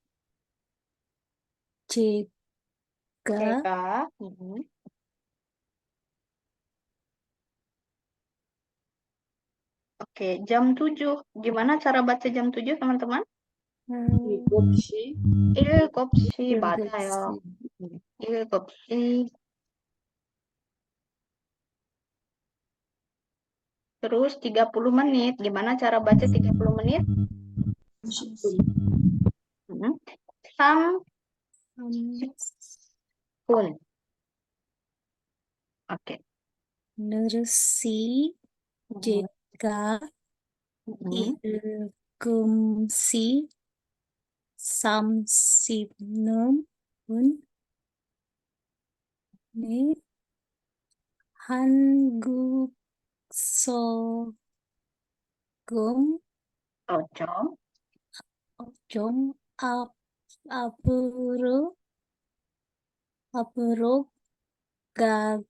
Ceka. Oke, jam 7. Gimana cara baca jam 7, teman-teman? 일곱시 일곱시 맞아요. 일곱시. Terus 30 menit. Gimana cara baca 30 menit? 30분 3분. Oke. 누르시 제가 일금시 30분 네 한국 소금 Cocok. 좀 앞으로 가겠습니다.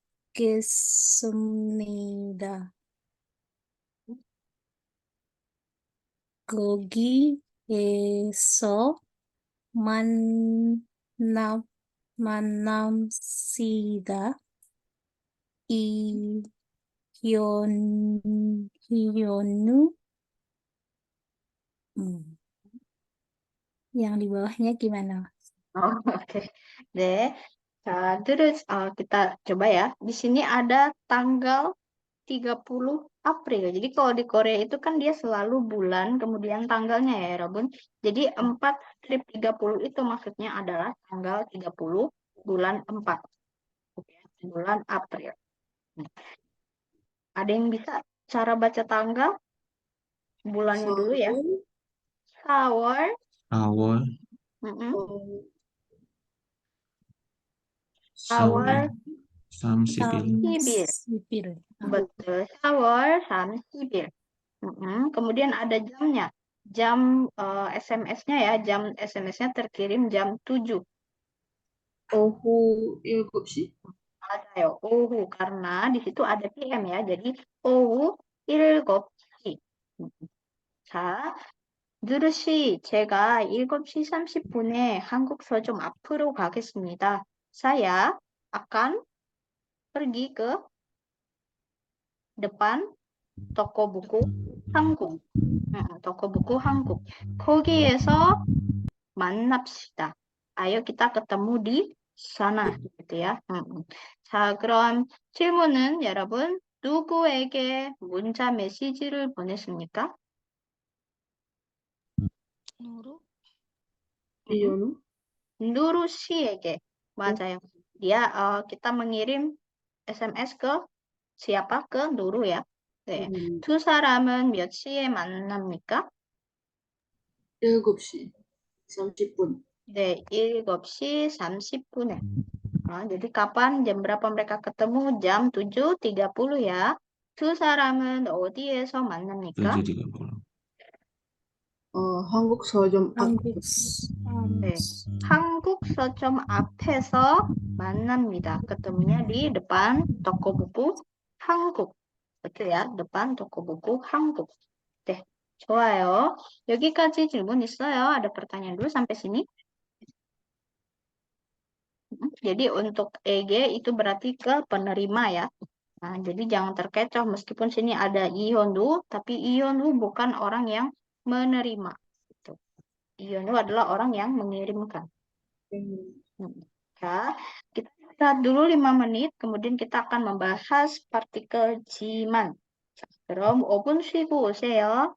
거기에서 만납시다. 이현우 yang di bawahnya gimana? Oh, oke. Deh. Terus kita coba ya. Di sini ada tanggal 30 April. Jadi kalau di Korea itu kan dia selalu bulan, kemudian tanggalnya ya, Rabun. Jadi 4/30 itu maksudnya adalah tanggal 30 bulan 4. Oke, bulan April. Ada yang bisa cara baca tanggal? Bulannya dulu ya. 4월. 4월 Mm-mm. 30일 30일. Betul, 4월 30일. Kemudian ada jamnya. Jam SMS-nya ya, jam SMS-nya terkirim jam 7. 오후 7시 맞아요. 오후 karena di situ ada PM ya. Jadi 오후 7시. 자, 누르시 제가 7시 30분에 한국 서점 앞으로 가겠습니다. Saya akan pergi ke depan toko buku 한국. toko buku 한국. 거기에서 만납시다. Ayo kita ketemu di sana, gitu ya. 자, 그럼 질문은 여러분 누구에게 문자 메시지를 보냈습니까? 누르 이현우 누루 씨에게. 맞아요. Dia kita mengirim SMS ke siapa? Ke Nuru ya. 네. 두 사람은 몇 시에 만납니까? 7시 30분 네, 7시 30분에. Jadi kapan, jam berapa mereka ketemu? Jam 7.30 ya. 두 사람은 어디에서 만납니까? 7:30 한국 서점 앞 네, 한국 서점 앞에서 만납니다. ketemunya di depan toko buku 한국. betul ya, depan toko buku 한국. 네, 좋아요. 여기까지 질문 있어요? ada pertanyaan dulu sampai sini? Jadi untuk EG itu berarti ke penerima ya. Nah, jadi jangan terkecoh meskipun sini ada Ihondu, tapi Ihondu bukan orang yang menerima. Gitu. Ihondu adalah orang yang mengirimkan. Ya, kita istirahat dulu 5 menit, kemudian kita akan membahas partikel jiman. 자, 그럼 5분 쉬고 오세요.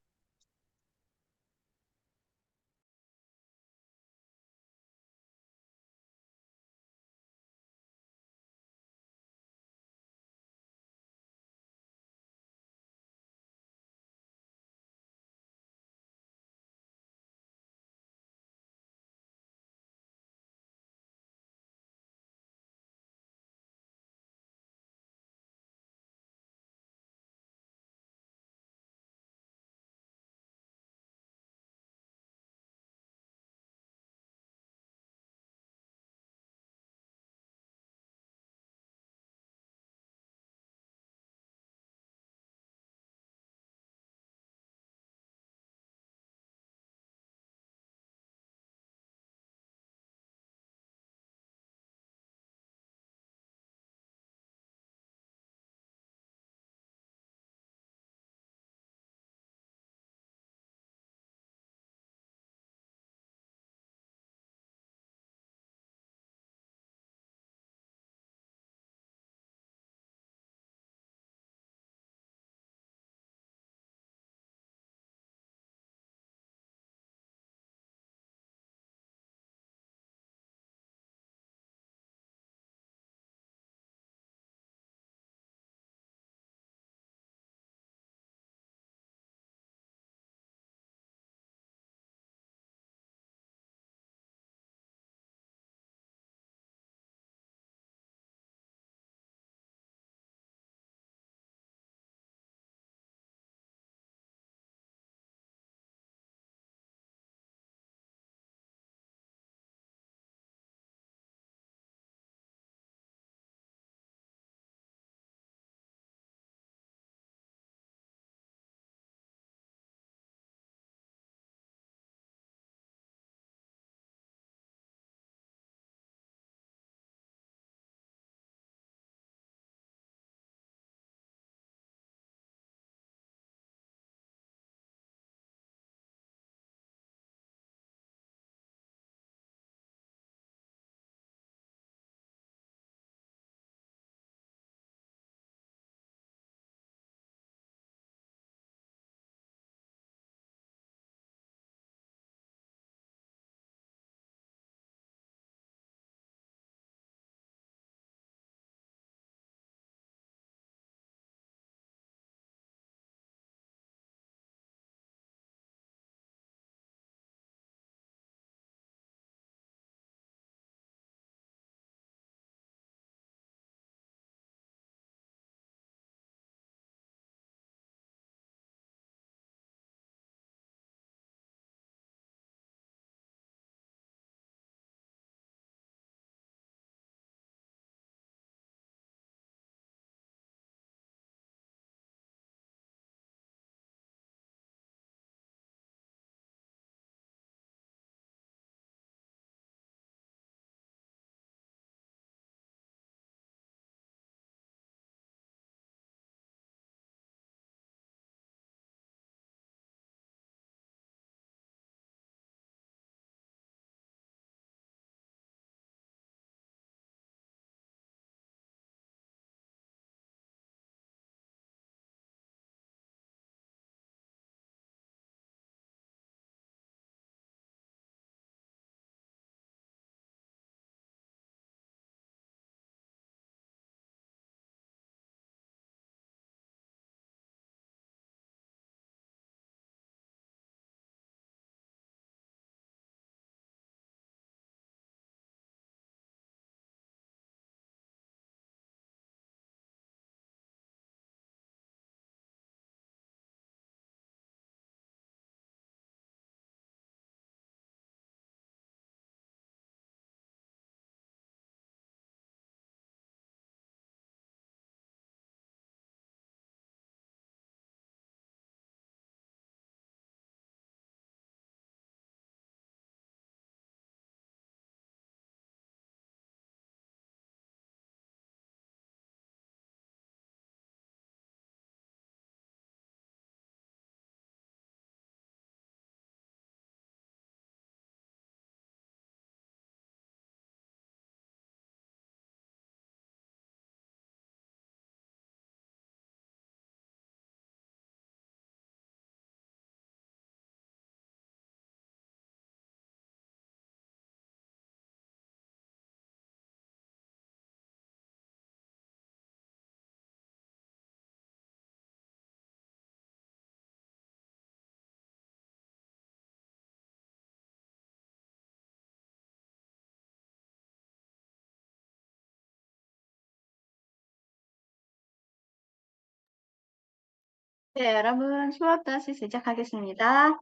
네, 여러분 수업 다시 시작하겠습니다.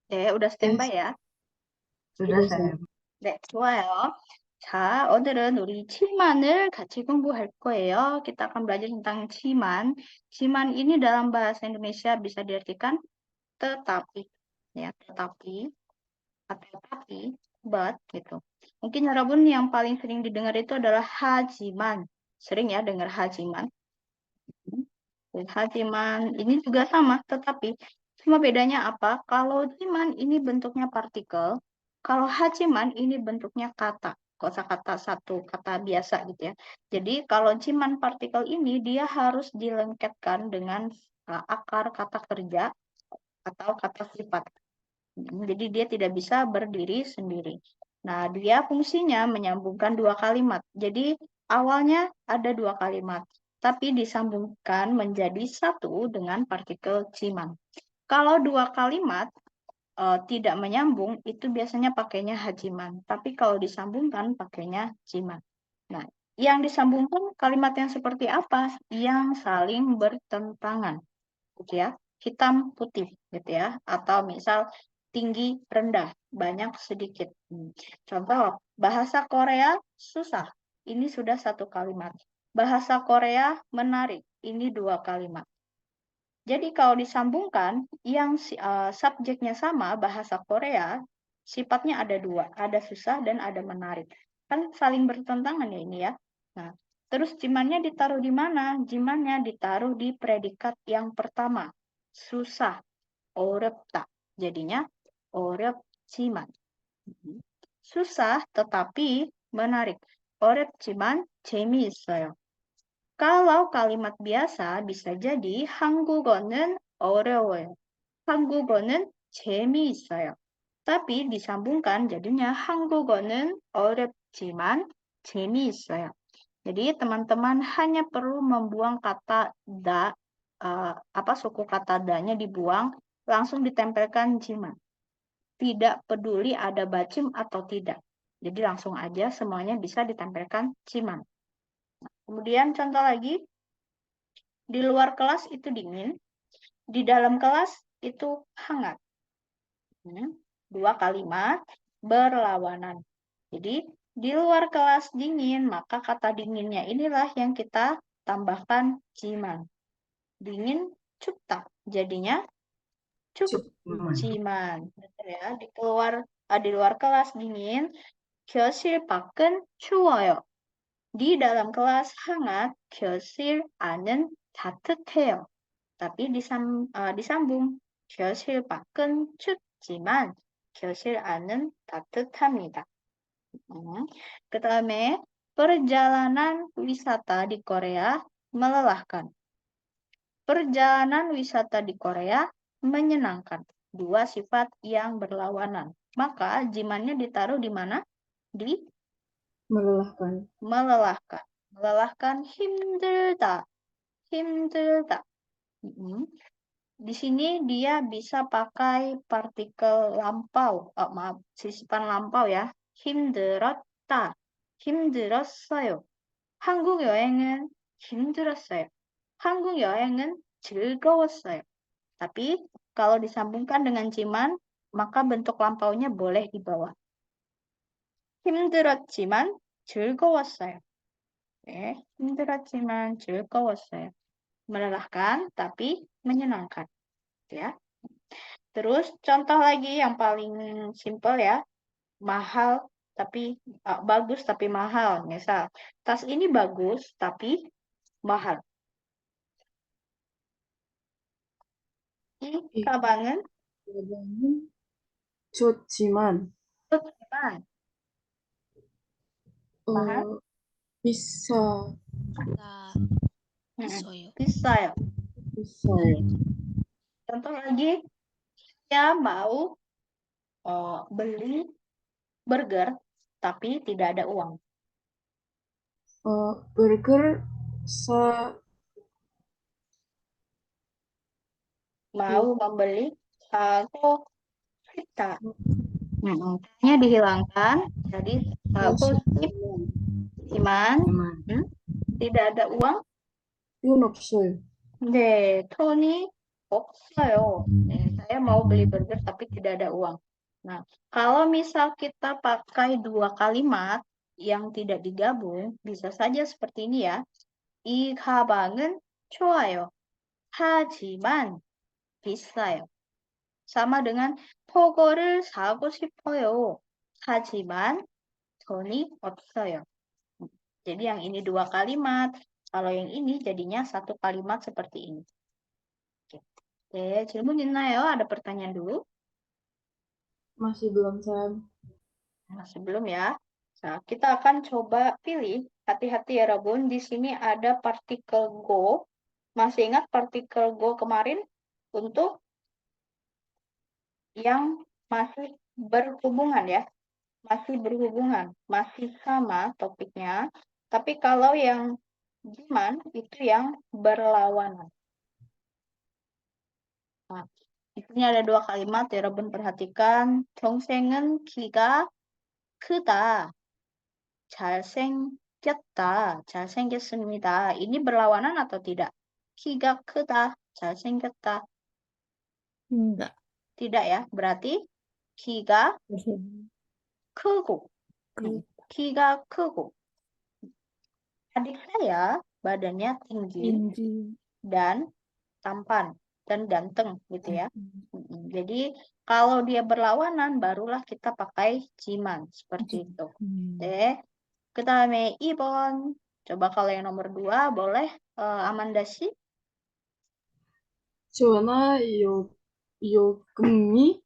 네, udah standby ya. Sudah Sudah, saya. 네, 좋아요. 자, 오늘은 우리 치만을 같이 공부할 거예요. Kita akan belajar tentang ciman. Ciman ini dalam bahasa Indonesia bisa diartikan tetapi, ya, tetapi atau tapi, but gitu. Mungkin 여러분 yang paling sering didengar itu adalah hajiman. Sering ya dengar hajiman. Hajiman ini juga sama, tetapi cuma bedanya apa? Kalau jiman ini bentuknya partikel, kalau hajiman ini bentuknya kata, kosakata satu kata biasa gitu ya. Jadi kalau jiman partikel ini dia harus dilengketkan dengan akar kata kerja atau kata sifat. Jadi dia tidak bisa berdiri sendiri. Nah, dia fungsinya menyambungkan dua kalimat. Jadi awalnya ada dua kalimat, tapi disambungkan menjadi satu dengan partikel ciman. Kalau dua kalimat tidak menyambung, itu biasanya pakainya hajiman. Tapi kalau disambungkan, pakainya ciman. Nah, yang disambungkan kalimat yang seperti apa? Yang saling bertentangan, gitu ya. Hitam putih, gitu ya. Atau misal tinggi rendah, banyak sedikit. Contoh, bahasa Korea susah. Ini sudah satu kalimat. Bahasa Korea menarik. Ini dua kalimat. Jadi kalau disambungkan, yang subjeknya sama, bahasa Korea, sifatnya ada dua. Ada susah dan ada menarik. Kan saling bertentangan ya ini ya. Nah, terus jimannya ditaruh di mana? Jimannya ditaruh di predikat yang pertama. Susah. 어렵다. Jadinya 어렵지만. susah tetapi menarik. 어렵지만 재미있어요. Kalau kalimat biasa bisa jadi 한국어는 어려워요. 한국어는 재미있어요. Tapi disambungkan jadinya 한국어는 어렵지만 재미있어요. Jadi teman-teman hanya perlu membuang kata da, suku kata da-nya dibuang, langsung ditempelkan jiman. Tidak peduli ada bacim atau tidak. Jadi langsung aja semuanya bisa ditempelkan jiman. Kemudian contoh lagi, di luar kelas itu dingin, di dalam kelas itu hangat. Dua kalimat berlawanan. Jadi di luar kelas dingin, maka kata dinginnya inilah yang kita tambahkan jiman. Dingin 춥다. Jadinya 춥지만. Betul ya. Di luar kelas dingin, 교실 밖은 추워요. Di dalam kelas hangat, 교실 안은 따뜻해요. Tapi disambung, 교실 밖은 춥지만 교실 안은 따뜻합니다. 그다음에 perjalanan wisata di Korea melelahkan. Perjalanan wisata di Korea menyenangkan. Dua sifat yang berlawanan. Maka jimannya ditaruh di mana? Di melelahkan. melelahkan. Melelahkan 힘들다. 힘들다. Di sini dia bisa pakai partikel lampau. Maaf, sisipan lampau ya. 힘들었다. 힘들었어요. 한국 여행은 힘들었어요. 한국 여행은 즐거웠어요. Tapi kalau disambungkan dengan jiman, maka bentuk lampaunya boleh di bawah. 힘들었지만 즐거웠어요. 힘들었지만 즐거웠어요. Melelahkan tapi menyenangkan. Ya. Terus contoh lagi yang paling simpel ya. Mahal tapi bagus tapi mahal. Misal, tas ini bagus tapi mahal. 이 가방은 가방은 좋지만 좋지만 mahal. 비싸 있어요. 비싸요. 비싸요. Contoh lagi, saya mau beli burger tapi tidak ada uang. burger 사 Mau membeli satu pizza T-nya dihilangkan. Jadi posisi 하지만 지만 tidak ada uang. 이건 없어요. 네, 톤이 없어요. Saya mau beli burger tapi tidak ada uang. Nah, kalau misal kita pakai dua kalimat yang tidak digabung, bisa saja seperti ini ya. 이 가방은 좋아요. 하지만 비싸요. sama dengan 저거를 사고 싶어요. 하지만 돈이 없어요. Jadi yang ini dua kalimat. Kalau yang ini jadinya satu kalimat seperti ini. Oke, 질문 있나요? Ada pertanyaan dulu? masih belum saya. Masih belum ya? Nah, kita akan coba pilih. Hati-hati ya, Rabun. Di sini ada partikel go. Masih ingat partikel go kemarin? Untuk yang masih berhubungan ya. Masih berhubungan. Masih sama topiknya. Tapi kalau yang jiman, itu yang berlawanan. Nah, di sini ada dua kalimat, ya Rabun perhatikan. 동생은 키가 크다. 잘생겼다. 잘생겼습니다. Ini berlawanan atau tidak? 키가 크다. 잘생겼다. Enggak. Tidak ya. Berarti 키가 크고. Ke- 키가 크고. Adik saya badannya tinggi Tinggi. dan tampan dan ganteng gitu ya. Jadi kalau dia berlawanan barulah kita pakai jiman seperti itu. Oke. 그다음에 2번. Coba kalau yang nomor 2 boleh Amanda sih. 전화 요금이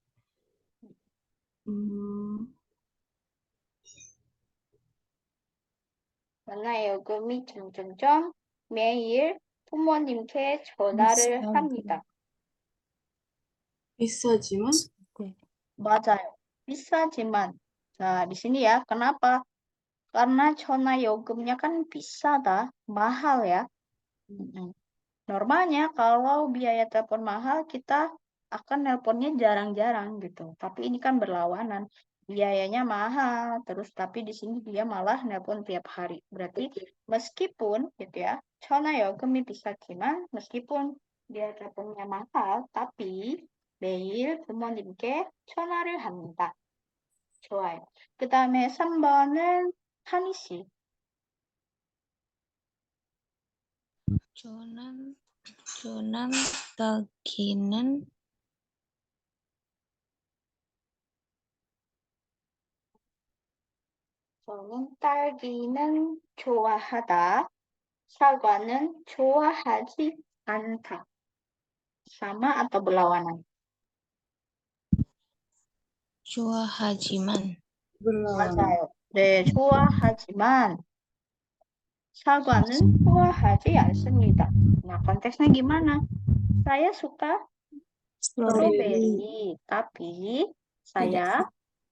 전화요금이 점점점 매일 부모님께 전화를 비싸고. 합니다. 비싸지만 Oke. 맞아요. 비싸지만. Nah, di sini ya, kenapa? Karena 전화요금nya kan 비싸다, mahal ya. Normalnya kalau biaya telepon mahal kita akan nelponnya jarang-jarang gitu. Tapi ini kan berlawanan. Biayanya mahal, terus tapi di sini dia malah nelpon tiap hari. Berarti meskipun gitu ya, 전화요금이 비싸지만 meskipun dia teleponnya mahal, tapi 매일 부모님께 전화를 합니다. 좋아요. 그다음에 3번은 한희 씨. 저는 딸기는 저는 딸기는 좋아하다. 사과는 좋아하지 않다. Sama atau berlawanan? 좋아하지만 berlawanan. 맞아요. 네, 좋아하지만 사과는 좋아하지 않습니다. Nah, konteksnya gimana? Saya suka strawberry, tapi saya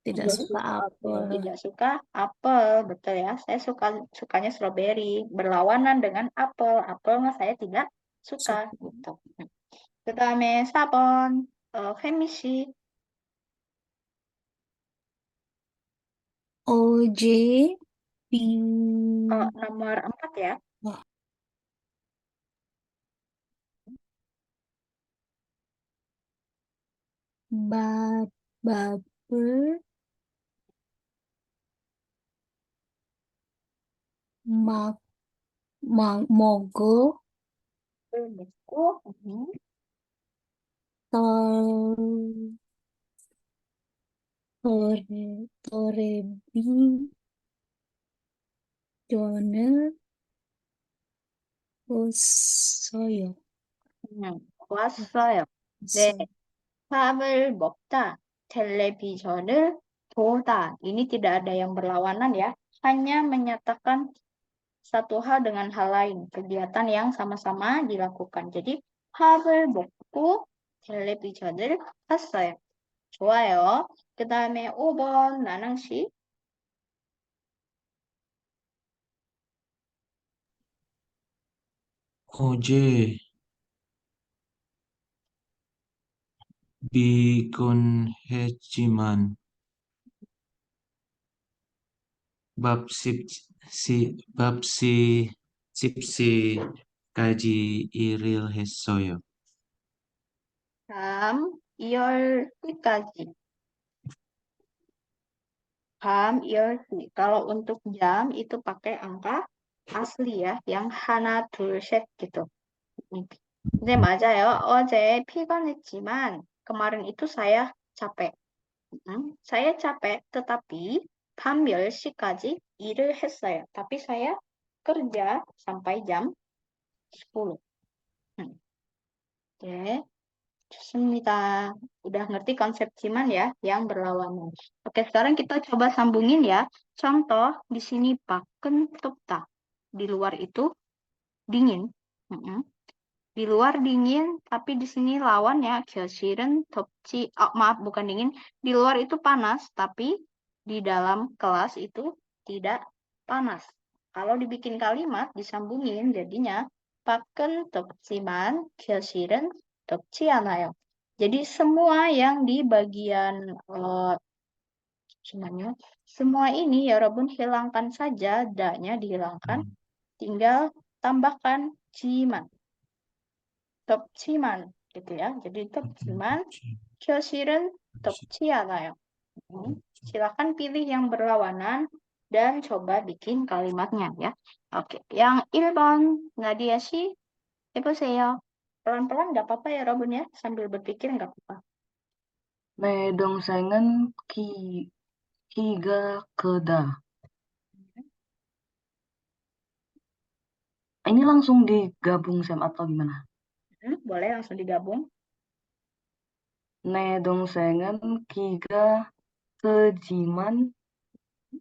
Tidak suka apel. tidak suka apel, betul ya. Saya sukanya strawberry, berlawanan dengan apel. Apel mah saya tidak suka gitu. 그다음에 4번 혜미 씨. OJ nomor 4 ya. baper mogok buku torebi joner 왔어요. 왔어요. 네, 밥을 먹다, 텔레비전을 보다. Ini tidak ada yang berlawanan ya, hanya menyatakan satu hal dengan hal lain, kegiatan yang sama-sama dilakukan. Jadi 밥을 먹고 텔레비전을 봤어요. 좋아요. 그 다음에 5번 나랑 씨. OJ 비곤했지만 bab bab 집시까지 일을 했어요. 밤 10시까지. Jam 10. Kalau untuk jam itu pakai angka asli ya, yang 하나, 둘, 셋 gitu. 네, 맞아요. 어제 피곤했지만 kemarin itu saya capek. saya capek, tetapi 밤 10시까지 일을 했어요. Tapi saya kerja sampai jam 10. Oke, 좋습니다. Udah ngerti konsep ciman ya, yang berlawanan. Oke, sekarang kita coba sambungin ya. Contoh, di sini 밖은 덥다. Di luar itu dingin. Di luar dingin, tapi di sini lawannya 교실은 덥지. Oh, maaf, bukan dingin. Di luar itu panas, tapi di dalam kelas itu tidak panas. Kalau dibikin kalimat, disambungin, jadinya 밖은 덥지만 교실은 덥지 않아요. Jadi semua yang di bagian semuanya, semua ini ya Robun hilangkan saja, da-nya dihilangkan, tinggal tambahkan jiman. 덥지만 gitu ya. Jadi 덥지만 교실은 덥지 않아요. Silakan pilih yang berlawanan dan coba bikin kalimatnya ya. Oke, yang 1번 Nadia sih, 해보세요. Pelan-pelan nggak apa-apa ya Robun ya, sambil berpikir nggak apa-apa. 내 동생은 키가 크다. Ini langsung digabung Sam atau gimana? Boleh langsung digabung. 내 동생은 키가 크지만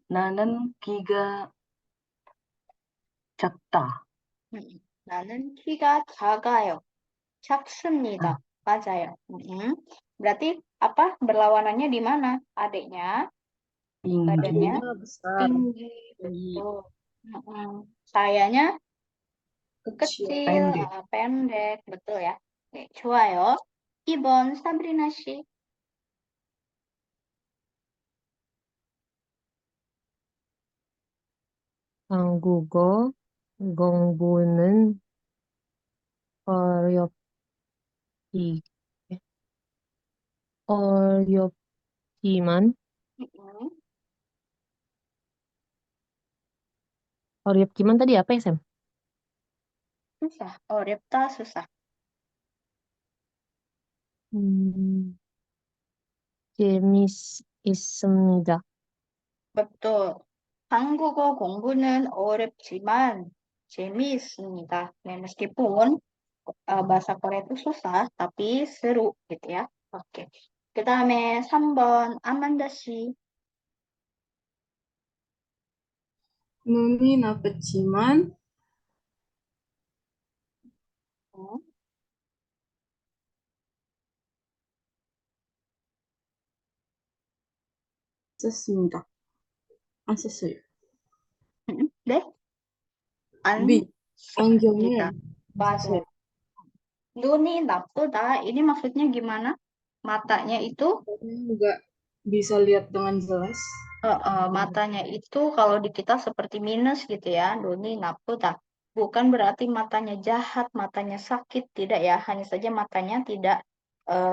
나는 키가 작다. 나는 키가 작아요. 작습니다. 맞아요. Berarti apa? Berlawanannya di mana? Adiknya tinggi. badannya besar. tinggi. tinggi. Betul. Sayanya kecil. kecil, pendek. Betul ya. Oke, 좋아요. 2번 사브리나 씨. 한국어 공부는 어렵지만 어렵지만 tadi apa ya, Sam? susah. 어렵다, susah. 재미있습니다. betul. 한국어 공부는 어렵지만 재미있습니다. 네, meskipun bahasa Korea itu susah, tapi seru gitu ya. Oke. 그다음에 3번 아만다 씨. 눈이 나쁘지만 썼습니다. 안 썼어요. 네? 안 비. 씁니다. 안경을 맞아요. 눈이 나쁘다. Ini maksudnya gimana? Matanya itu nggak bisa lihat dengan jelas. matanya itu kalau di kita seperti minus gitu ya. 눈이 나쁘다. Bukan berarti matanya jahat, matanya sakit, tidak ya. Hanya saja matanya tidak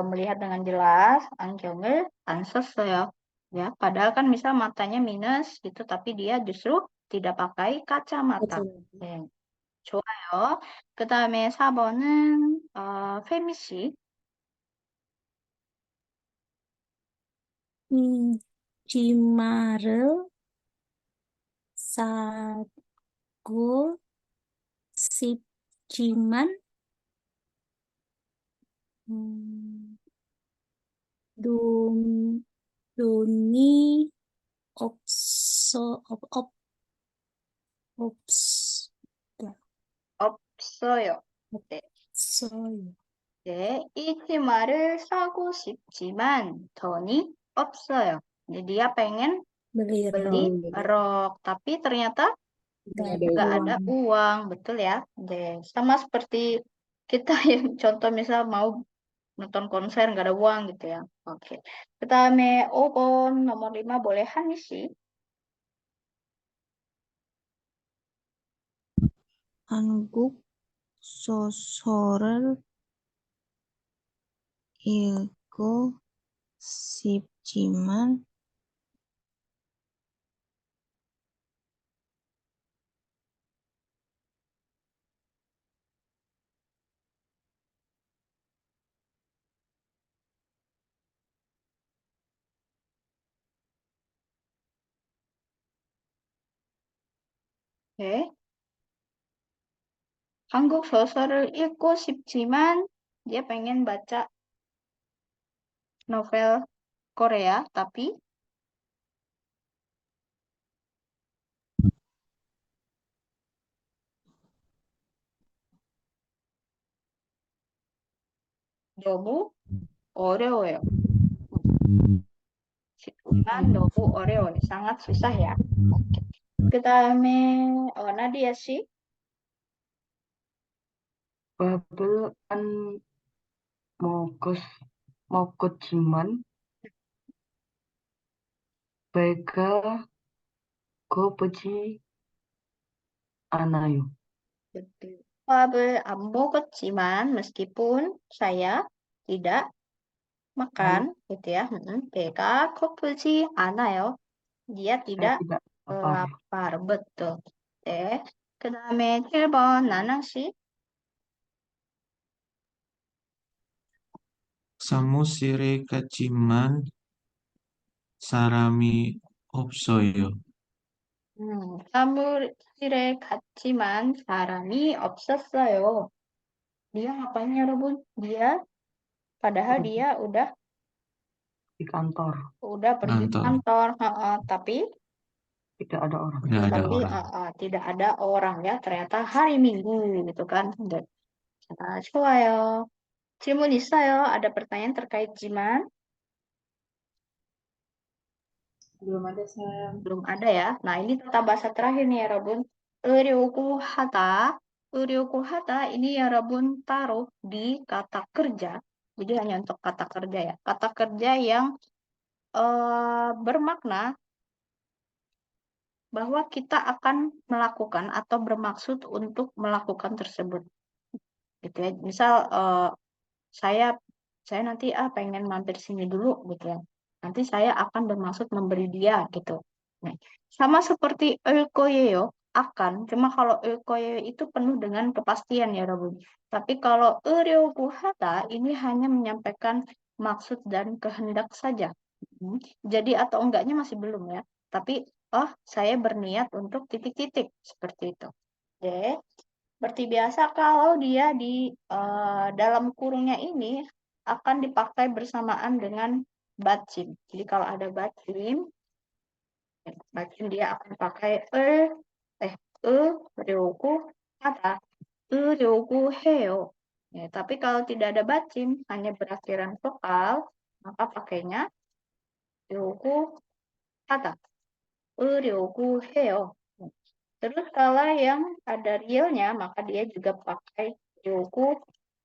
melihat dengan jelas. 안경을 안 썼어요. Ya, padahal kan misal matanya minus gitu, tapi dia justru tidak pakai kacamata. 네, 좋아요. 그다음에 4번은 페미 씨. 치마를 사고 싶지만 돈이 없어요. 네. 없어요. 네, 이 치마를 사고 싶지만 돈이 없어요. Jadi dia pengen beli beli rok, tapi ternyata nggak ada uang, betul ya? Deh, sama seperti kita yang contoh misal mau nonton konser nggak ada uang gitu ya. Oke. 그다음에 5번 nomor 5 boleh Hani sih. 한국 소설을 읽고 싶지만 Oke. 한국 소설을 읽고 싶지만 dia pengen baca novel Korea, tapi 너무 어려워요. 싶지만 너무 어려워요. sangat susah ya. Oke. 그다음에 나디아 씨. 밥을 안 먹었지만 배가 고프지 않아요. Betul. 밥을 안 먹었지만 meskipun saya tidak makan gitu ya. 배가 고프지 않아요. Dia Saya tidak tidak lapar. lapar. Betul. 네. 그다음에 7번 나나 씨. 사무실에 갔지만 사람이 없어요. 사무실에 갔지만 사람이 없었어요. Dia ngapain ya, Robun? Padahal dia udah Di kantor pergi Kantor. kantor, tapi tidak ada orang. Tidak ada tapi orang. tidak ada orang ya. Ternyata hari Minggu gitu kan. 좋아요. 질문 있어요? ada pertanyaan terkait 지만? belum ada saya. belum ada ya. Nah, ini tata bahasa terakhir nih ya, Robun. 으려고 하다. 으려고 하다 ini ya, Robun, taruh di kata kerja. Jadi hanya untuk kata kerja ya. Kata kerja yang bermakna bahwa kita akan melakukan atau bermaksud untuk melakukan tersebut. Gitu ya. Misal saya nanti pengen mampir sini dulu gitu ya. Nanti saya akan bermaksud memberi dia gitu. Nah, sama seperti ölkoyeyo akan, cuma kalau ölkoyeyo itu penuh dengan kepastian ya Rabun. Tapi kalau hata ini hanya menyampaikan maksud dan kehendak saja. Jadi atau enggaknya masih belum ya. Tapi saya berniat untuk titik-titik seperti itu. Oke. Seperti biasa kalau dia di dalam kurungnya ini akan dipakai bersamaan dengan batjim. Jadi kalau ada batjim dia akan pakai ryoku kata ryoku heo. Ya, tapi kalau tidak ada batjim hanya berakhiran vokal maka pakainya ryoku kata ryoku heo. Terus kalau yang ada realnya maka dia juga pakai ryoku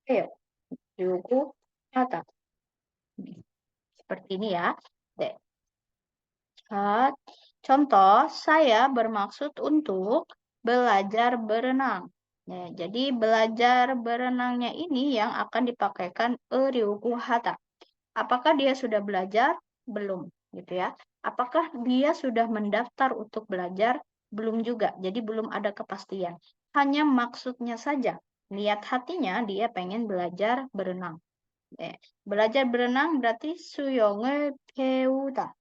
heo. Ryoku kata. Seperti ini ya. Contoh, saya bermaksud untuk belajar berenang. Nah, jadi belajar berenangnya ini yang akan dipakaikan ryuku hata. Apakah dia sudah belajar? Belum, gitu ya. Apakah dia sudah mendaftar untuk belajar? Belum juga. Jadi belum ada kepastian. Hanya maksudnya saja. Niat hatinya dia pengen belajar berenang. Belajar berenang berarti 수영을 배우다.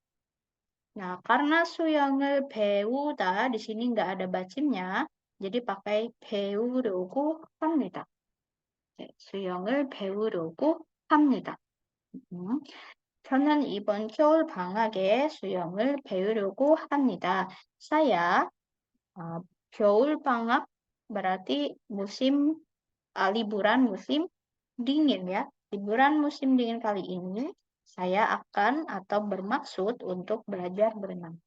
Nah, karena 수영을 배우다 di sini nggak ada bacimnya, jadi pakai 배우려고 합니다. 수영을 배우려고 합니다. 저는 이번 겨울 방학에 수영을 배우려고 합니다. Saya 겨울 방학 berarti musim liburan musim dingin ya. Liburan musim dingin kali ini saya akan atau bermaksud untuk belajar berenang.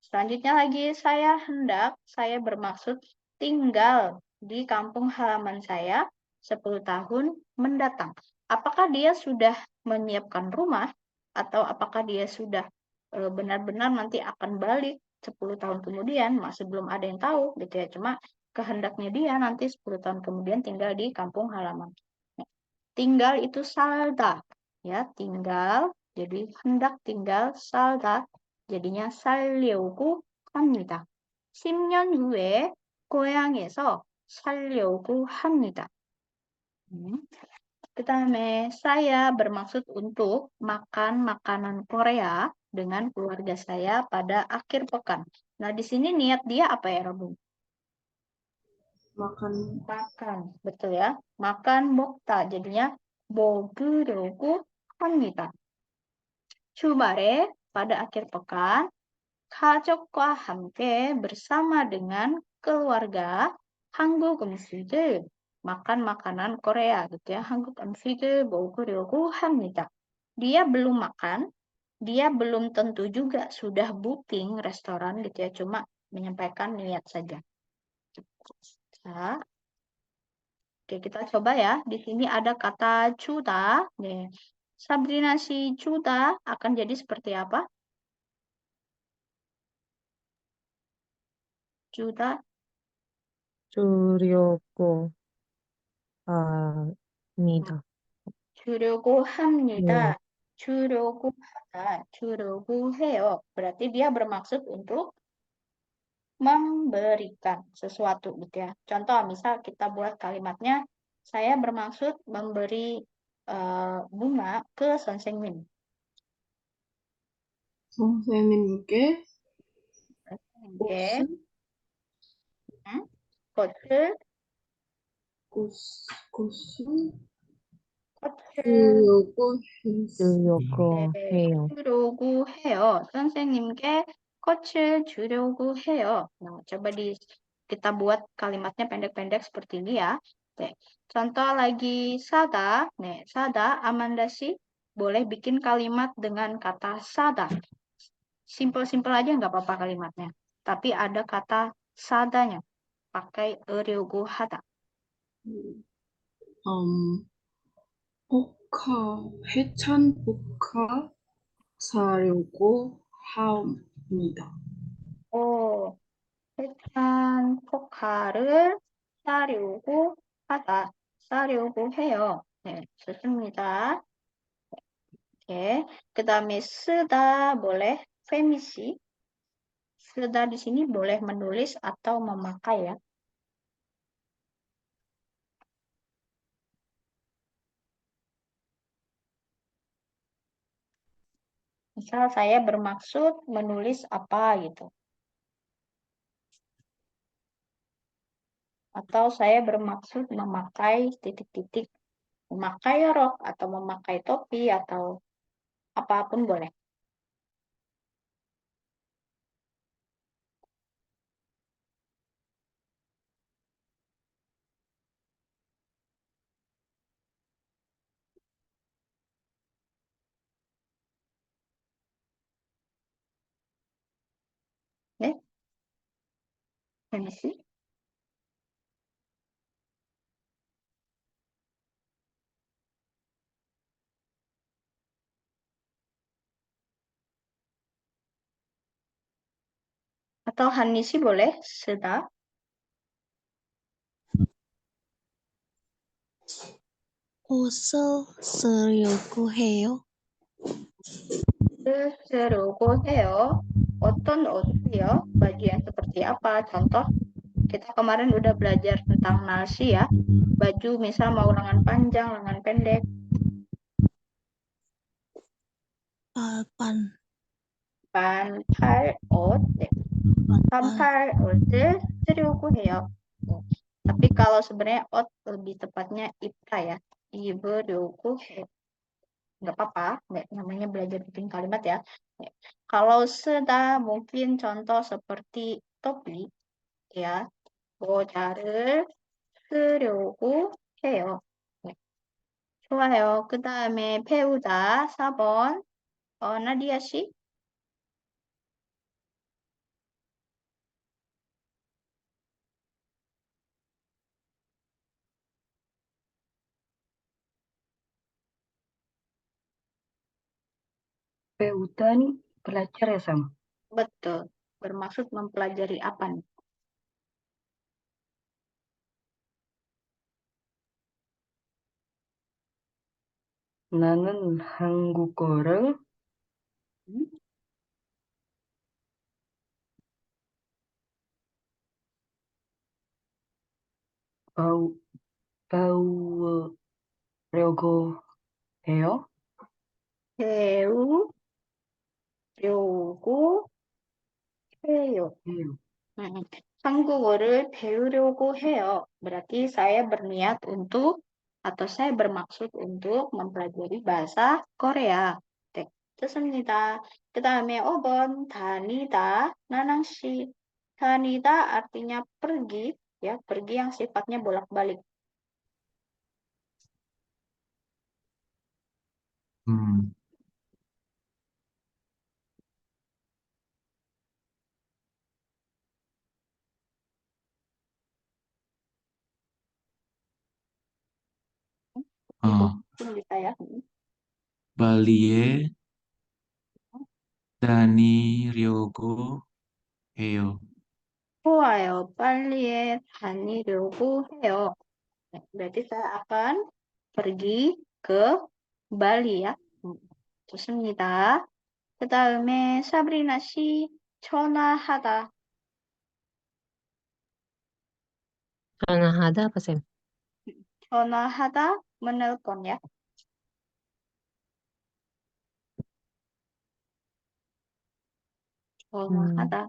Selanjutnya lagi saya bermaksud tinggal di kampung halaman saya 10 tahun mendatang. Apakah dia sudah menyiapkan rumah atau apakah dia sudah benar-benar nanti akan balik 10 tahun kemudian, masih belum ada yang tahu gitu ya. Cuma kehendaknya dia nanti 10 tahun kemudian tinggal di kampung halaman. Nah, tinggal itu salda, ya tinggal, jadi hendak tinggal salda, jadinya 살려고 합니다. 10년 후에 고향에서 살려고 합니다. 그다음에 saya bermaksud untuk makan makanan Korea dengan keluarga saya pada akhir pekan. Nah, di sini niat dia apa ya, Robun? makan Makan, betul ya. Makan 먹다, jadinya 먹으려고 합니다. 주말에 pada akhir pekan, 가족과 함께 bersama dengan keluarga 한국 음식을 makan makanan Korea gitu ya. 한국 음식을 먹으려고 합니다. Dia belum makan, dia belum tentu juga sudah booking restoran gitu ya, cuma menyampaikan niat saja. Nah, oke, kita coba ya. Di sini ada kata juta. Nih. Sabrina, si juta akan jadi seperti apa? Juta. 주려고 합니다. 주려고 네. 합니다. 주려고 하다. 주려고 해요. Berarti dia bermaksud untuk memberikan sesuatu gitu ya. Contoh, misal kita buat kalimatnya, saya bermaksud memberi bunga ke 선생님. 선생님께 Oke. 꽃은 꽃을 꽃을 꽃을 주려고 했어. 주려고 해요. 주려고 해요. 선생님께 꽃을 주려고 해요. Nah, coba kita buat kalimatnya pendek-pendek seperti ini ya. Oke. Contoh lagi sada. Nih, sada, Amanda sih boleh bikin kalimat dengan kata sada. Simpel-simpel aja nggak apa-apa kalimatnya. Tapi ada kata sadanya. Pakai 으려고 하다. 해찬 복화 사려고 합니다. 오, 일단 포카를 싸려고 하다. 싸려고 해요. 네, 좋습니다. Oke. 그 다음에 쓰다 boleh femisi. 쓰다 di sini boleh menulis atau memakai ya. Misal saya bermaksud menulis apa gitu. Atau saya bermaksud memakai titik-titik, memakai rok atau memakai topi atau apapun boleh. Ya, permisi. Atau Hanisi boleh, sedang. 옷을 쓰려고 해요. Serugo heo, oton otio, baju yang seperti apa? Contoh, kita kemarin udah belajar tentang nasi ya. Baju misal mau lengan panjang, lengan pendek. 반팔 옷, 반팔 옷을 쓰려고 해요. Tapi kalau sebenarnya lebih tepatnya ipta ya, ib으려고 해요. Nggak apa-apa, namanya belajar bikin kalimat ya. Kalau 쓰다 mungkin contoh seperti topi ya, 모자를 쓰려고 해요. 네. 좋아요. 그 다음에 배우다 4번 나디아 씨. Peuda nih belajar ya Sam? Betul. Bermaksud mempelajari apa nih? 나는 한국어를 음, 배우, 배우려고 해요. 배우려고 해요. 해요. Mm-mm. 한국어를 배우려고 해요. Berarti saya berniat untuk atau saya bermaksud untuk mempelajari bahasa Korea. 네, 좋습니다. 그 다음에 5번 다니다 나낭시. 다니다 artinya pergi, ya, pergi yang sifatnya bolak-balik. Hmm. Itu 어, belum bisa ya. 발리에 다니려고 해요. 좋아요. 빨리 다니려고 해요. Nah, berarti saya akan pergi ke Bali ya. 좋습니다. 그 다음에 사브리나 씨 전화하다. 전화하다 apa, Sam? 전화하다 menelpon ya. 전화하다.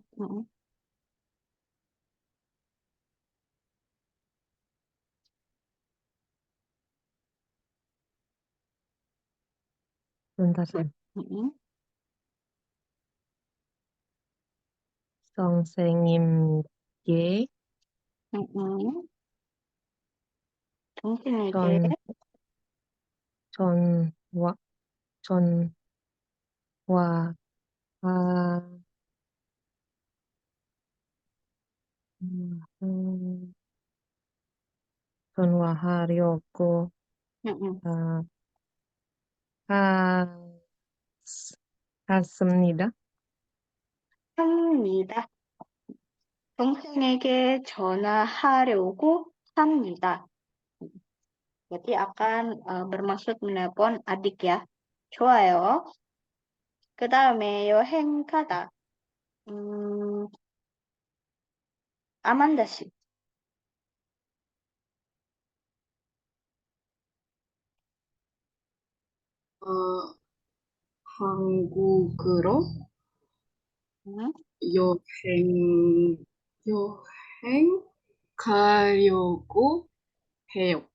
bentar, Sam. 선생님께 동생에게 전, 전화, 전화, 음, 전화하려고 아, 하, 했습니다. 합니다. 동생에게 전화하려고 합니다. Berarti akan bermaksud menelpon adik ya. 좋아요. 그 다음에 여행 가다. 아만다 씨. 어, 한국으로 음, 여행, 여행 가려고 해요.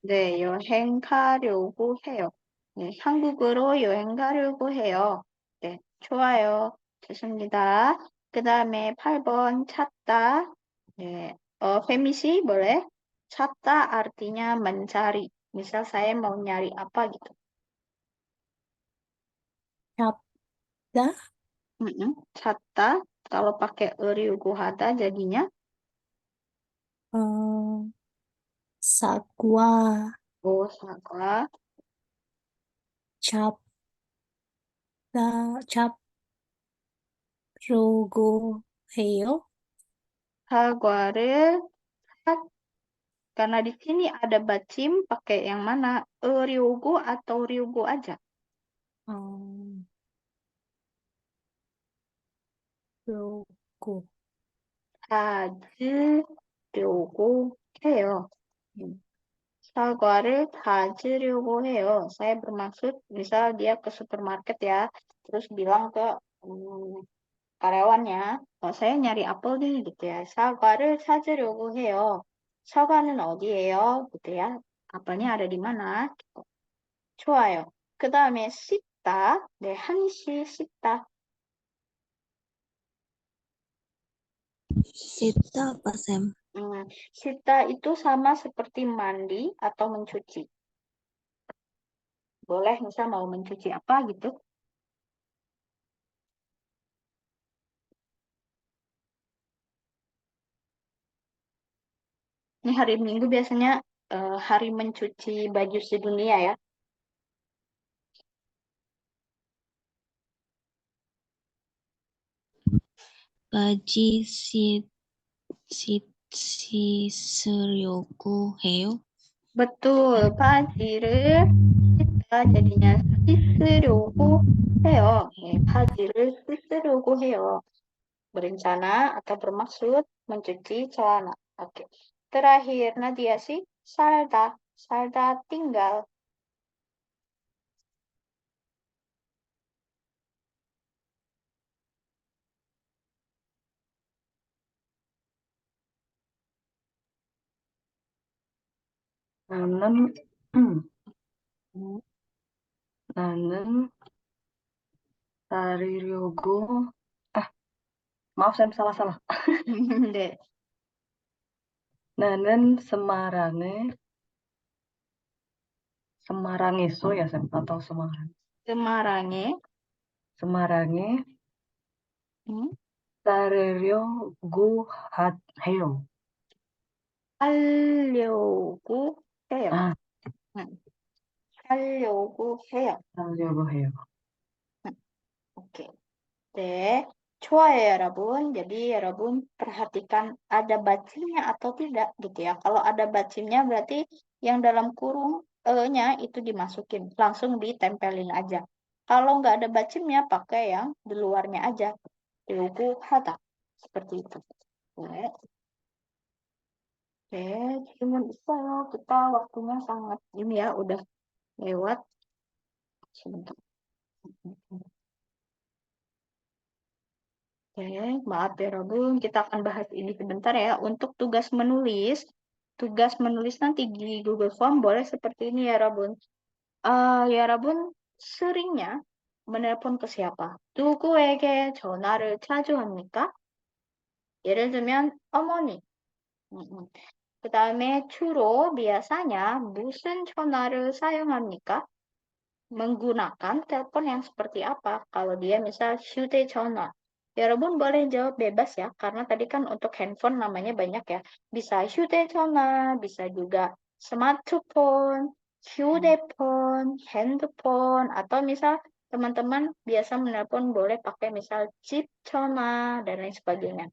네, 여행 가려고 해요. 네, 한국으로 여행 가려고 해요. 네, 좋아요. 좋습니다. 그 다음에 8번 찾다. 네, Femi sih boleh. 찾다 artinya mencari. Misal saya mau nyari apa gitu. 잡다, 찾다. Kalau pakai 의류고 하다 jadinya 어, 사과, salah. 잡다, 잡으려고 해요. 사과를 karena di sini ada bacim pakai yang mana? Ryugu atau ryugu aja? 어, 그러고, 가지려고 해요. 사과를 가지려고 해요. Saya bermaksud, misal dia ke supermarket ya, terus bilang ke karyawannya, saya nyari apel nih gitu ya. 사과를 찾으려고 해요. 사과는 어디예요? gitu ya. apelnya ada di mana? gitu. 좋아요. 그 다음에 씻다. 네, 한시 씻다. Sita apa, Sam? 씻다 itu sama seperti mandi atau mencuci. Boleh misal mau mencuci apa gitu. Ini hari Minggu biasanya hari mencuci baju sedunia ya. 바지 씻으려고 해요. betul. 바지를 씻다 jadinya 씻으려고 해요. 바지를 씻으려고 해요. Berencana atau bermaksud mencuci celana. Oke. Terakhir, Nadia sih, salda. Salda tinggal. 나는, Hmm. 나는 따르려고, maaf saya salah-salah. 네. 나는 Semarang에서 ya Sam, atau Semarang에 Semarang에 음, 따르려고 해요. 하려고 해요. 아, 하려고 해요. 하려고 해요. Oke. Oke. 좋아요, 여러분. Jadi, 여러분 perhatikan ada bacimnya atau tidak gitu ya. Kalau ada bacimnya berarti yang dalam kurung e-nya itu dimasukin. Langsung ditempelin aja. Kalau nggak ada bacimnya, pakai yang di luarnya aja. Yogu hata. Seperti itu. Oke. Oke, cuman 있어요. Kita waktunya sangat ini ya, udah lewat. Sebentar. Oke, maaf ya Robun, kita akan bahas ini sebentar ya. Untuk tugas menulis nanti di Google Form boleh seperti ini ya Robun. Ya Robun, seringnya menelpon ke siapa? 누구에게 전화를 자주 합니까? 예를 들면 어머니. 그다음에 주로 biasanya 무슨 전화를 사용합니까? Menggunakan telepon yang seperti apa? Kalau dia misal 휴대전화. Yarabbun boleh jawab bebas ya, karena tadi kan untuk handphone namanya banyak ya. Bisa 휴대전화, bisa juga smartphone, 휴대폰, handphone, atau misal teman-teman biasa menelpon boleh pakai misal chip 전화 dan lain sebagainya.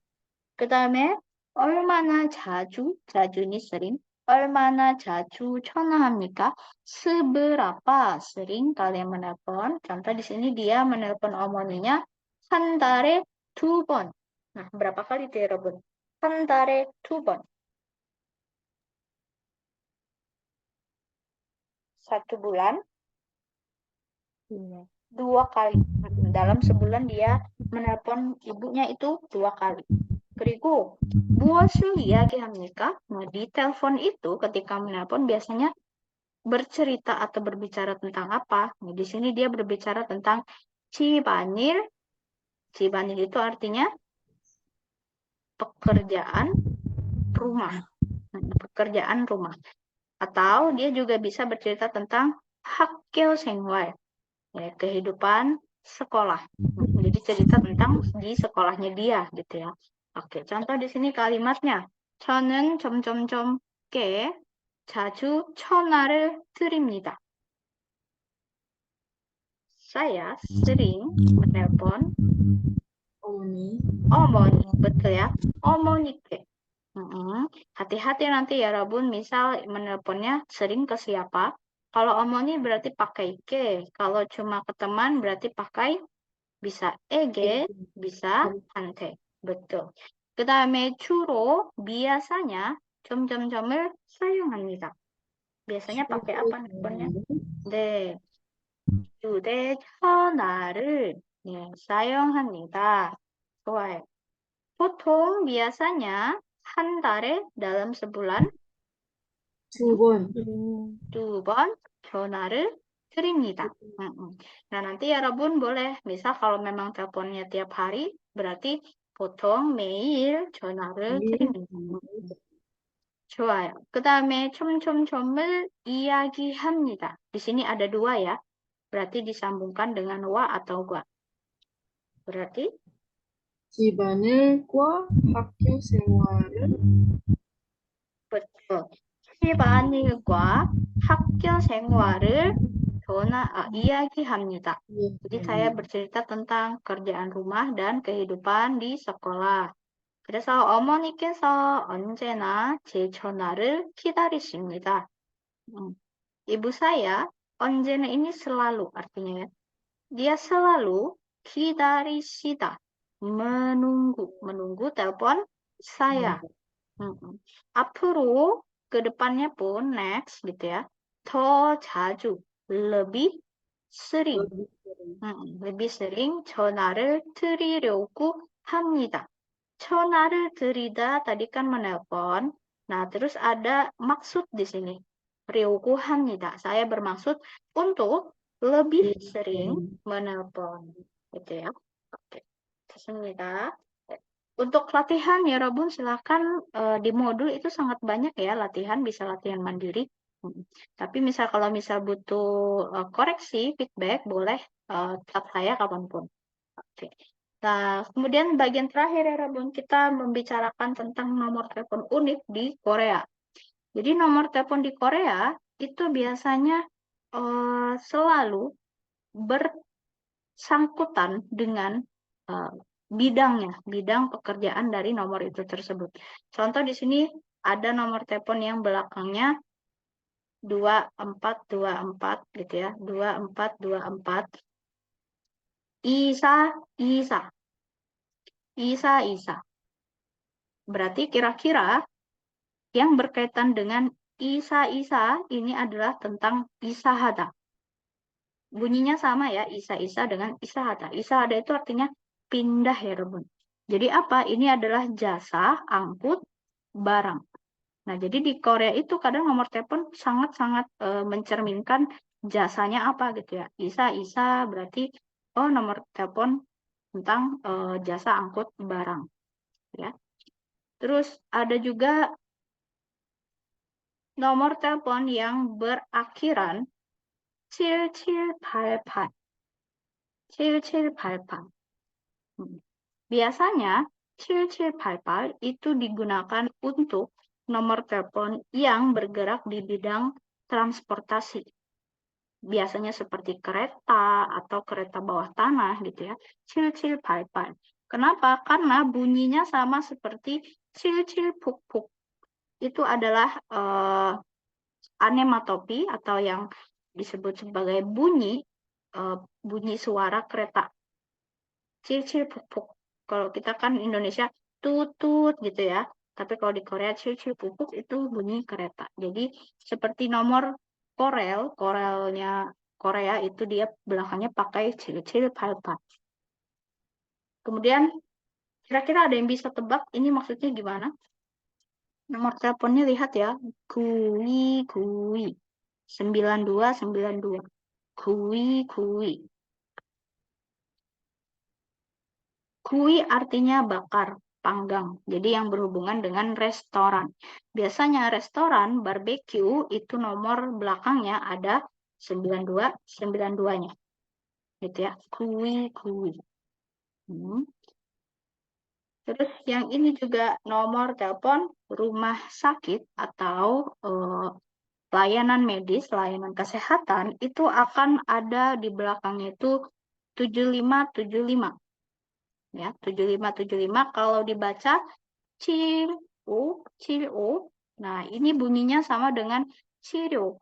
그다음에 얼마나 자주니 sering, 얼마나 자주 전화합니까? Seberapa sering kalian menelpon? Contoh di sini dia menelpon 어머니nya 한 달에 2번. Nah, berapa kali itu ya, Robun? 한 달에 2번. 1 bulan Iya. 2 kali. Dalam sebulan dia menelpon ibunya itu 2 kali. 그리고 무엇을 이야기합니까? Nah, di telepon itu ketika menelpon biasanya bercerita atau berbicara tentang apa? Nah, di sini dia berbicara tentang 집안일. 집안일 itu artinya pekerjaan rumah. Pekerjaan rumah. Atau dia juga bisa bercerita tentang 학교 생활. Ya, kehidupan sekolah. Jadi cerita tentang di sekolahnya dia gitu ya. Oke, contoh di sini kalimatnya. 저는 점점점께 자주 전화를 드립니다. Saya sering menelpon 어머니, betul ya? 어머니께. Hati-hati nanti ya Rabun, misal menelponnya sering ke siapa? Kalau 어머니 berarti pakai ke. Kalau cuma ke teman berarti pakai bisa ege, bisa 한테. Betul. 그다음에 주로 biasanya 점점점을 사용합니다. Biasanya pakai apa nelponnya? 네. 휴대전화를 사용합니다. 좋아요. 보통 biasanya 한 달에 dalam sebulan 2번. 2번 전화를 드립니다. Nah, nanti 여러분 boleh, misal kalau memang teleponnya tiap hari, berarti 보통 매일 전화를 드립니다. 좋아요. 그 다음에 촘촘촘을 이야기합니다. Di sini ada 2 ya. Berarti disambungkan dengan wa atau gua. Berarti 집안일과 학교 생활을 betul. 집안일과 학교 생활을 이야기합니다. Jadi saya bercerita tentang kerjaan rumah dan kehidupan di sekolah. 그래서 어머니께서 언제나 제 전화를 기다리십니다. Ibu saya, 언제나 ini selalu artinya ya. Dia selalu 기다리시다. menunggu telepon saya. 앞으로 ke depannya pun next gitu ya. 더 자주 lebih sering. lebih sering. lebih sering 전화를 드리려고 합니다. 전화를 드리다 tadi kan menelpon. Nah, terus ada maksud di sini. 려고 합니다. Saya bermaksud untuk lebih sering menelpon. Gitu ya. Oke. 좋습니다. Untuk latihan ya, Robun, silakan di modul itu sangat banyak ya latihan, bisa latihan mandiri. Tapi kalau misal butuh koreksi, feedback, boleh chat saya kapanpun. Oke. Nah, kemudian bagian terakhir ya, Robun, kita membicarakan tentang nomor telepon unik di Korea. Jadi nomor telepon di Korea itu biasanya selalu bersangkutan dengan bidang pekerjaan dari nomor itu tersebut. Contoh di sini ada nomor telepon yang belakangnya 2424 gitu ya, 2424. Isa. Berarti kira-kira yang berkaitan dengan Isa ini adalah tentang isahada. Bunyinya sama ya, Isa dengan isahada. Isahada itu artinya pindah ya, Rebun. Jadi apa? Ini adalah jasa angkut barang. Nah, jadi di Korea itu kadang nomor telepon sangat-sangat mencerminkan jasanya apa gitu ya. Isa berarti nomor telepon tentang jasa angkut barang ya. Terus ada juga nomor telepon yang berakhiran 7788. 7788. Biasanya 7788 itu digunakan untuk nomor telepon yang bergerak di bidang transportasi. Biasanya seperti kereta atau kereta bawah tanah gitu ya. 7788. Kenapa? Karena bunyinya sama seperti 77puk. Itu adalah anematopi atau yang disebut sebagai bunyi suara kereta. 77puk. Kalau kita kan Indonesia tutut gitu ya. Tapi kalau di Korea 77puk itu bunyi kereta. Jadi seperti nomor korelnya Korea itu dia belakangnya pakai 7788. Kemudian kira-kira ada yang bisa tebak ini maksudnya gimana? Nomor teleponnya lihat ya. Kui. 9292. Kui. Kui artinya bakar, panggang. Jadi yang berhubungan dengan restoran. Biasanya restoran barbecue itu nomor belakangnya ada 9292-nya. Gitu ya. Kui. Terus yang ini juga nomor telepon rumah sakit atau layanan medis, layanan kesehatan itu akan ada di belakangnya itu 7575. Ya, 7575 kalau dibaca Ciro. Nah, ini bunyinya sama dengan Ciro